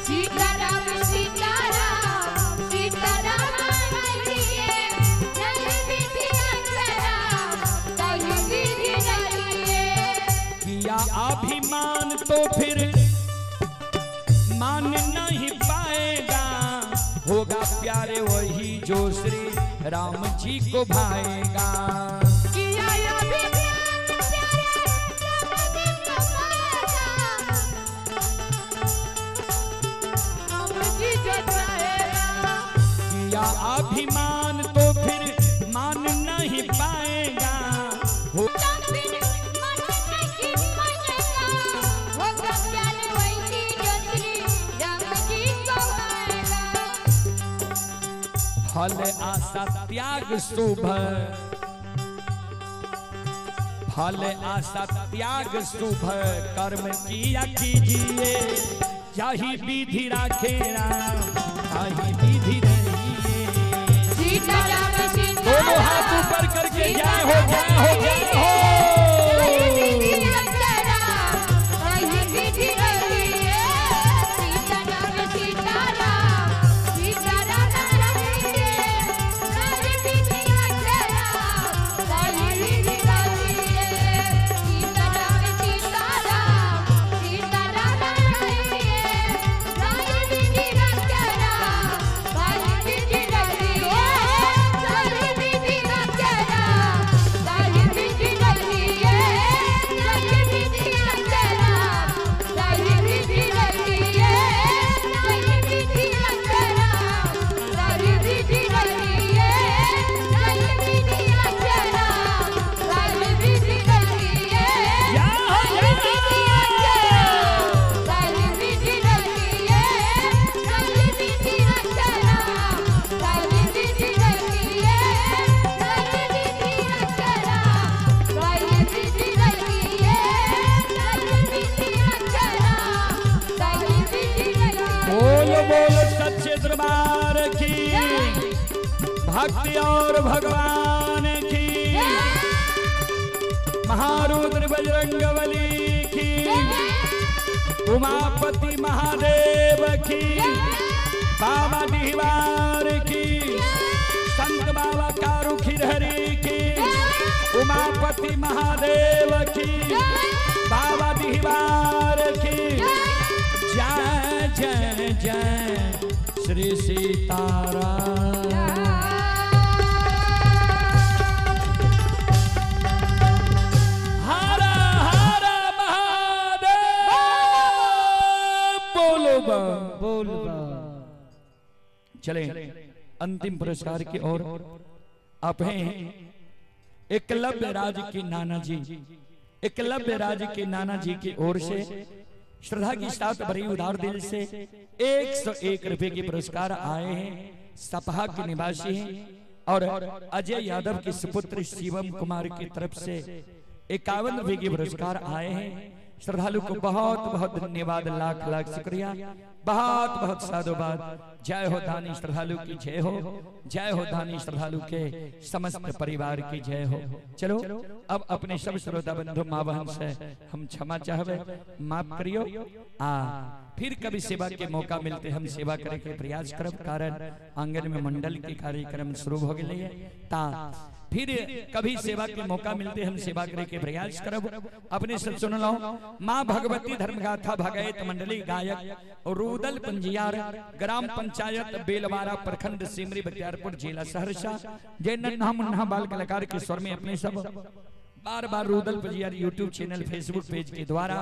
सीताराम सीताराम सीताराम कहिए जाहि विधि राखे राम ताहि विधि रहिए। किया अभिमान तो फिर मान नहीं पाएगा होगा प्यारे वही जो श्री राम जी को भाएगा। किया अभिमान प्यारे राम जी को भाएगा राम जी जो चाहेगा। किया अभिमान तो फिर मान नहीं पाएगा हो फल आशा त्याग शुभ फल आशा त्याग शुभ कर्म किया कीजिए जाहि विधि राखे राम ताहि विधि रहिए। दोनों हाथ ऊपर करके जय हो जय हो जय हो। भक्ति और भगवान की, महारुद्र बजरंगबली की, उमापति महादेव की, बाबा दीवार की, संत बाबा कारू खिरहरी की, उमापति महादेव की, बाबा दीवार की। जय जय जय श्री सीताराम। हर हर महादेव। बोलो बोल। चले अंतिम पुरस्कार की ओर। आप हैं एकलव्य राज के नाना जी, एकलव्य राज के नाना जी की ओर से श्रद्धा की साथ बड़ी उदार दिल से 101 रुपए के पुरस्कार आए हैं। सपहा के निवासी हैं और अजय यादव के सुपुत्र शिवम कुमार की तरफ से 51 रुपए के पुरस्कार आए हैं। श्रद्धालु को बहुत बहुत धन्यवाद, लाख लाख शुक्रिया, बहुत बहुत साधुवाद। जय हो दानी श्रद्धालु की जय हो, जय हो दानी श्रद्धालु के समस्त परिवार की जय हो। चलो अब अपने सब श्रोता बंधु माँ बहन से हम क्षमा चाहवे, माफ करियो। फिर कभी सेवा के मौका मिलते हम सेवा करे के प्रयास करब, कारण आंगन में मंडल के कार्यक्रम शुरू हो गए ता फिर कभी सेवा के मौका मिलते हम सेवा करे के प्रयास करब। अपने सब सुन लो। माँ भगवती धर्मगाथा भगैत मंडली गायक रुदल पंजियार, ग्राम पंचायत बेलवारा, प्रखंड सिमरी, बख्तियारपुर जिला सहरसा। जय नन्हा मुन्हा बाल कलाकार के स्वर में अपने सब बार बार Rudal Panjiyar YouTube channel Facebook page के द्वारा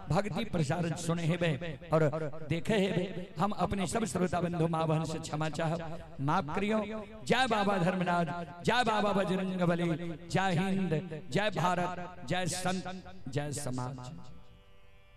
भक्ति प्रसारण सुने है और देखे है। हम अपने सब श्रोता बंधु माँ बहन से क्षमा चाह, माफ करियो। जय बाबा धर्मनाथ, जय बाबा बजरंगबली, जय हिंद, जय भारत, जय संत, जय समाज।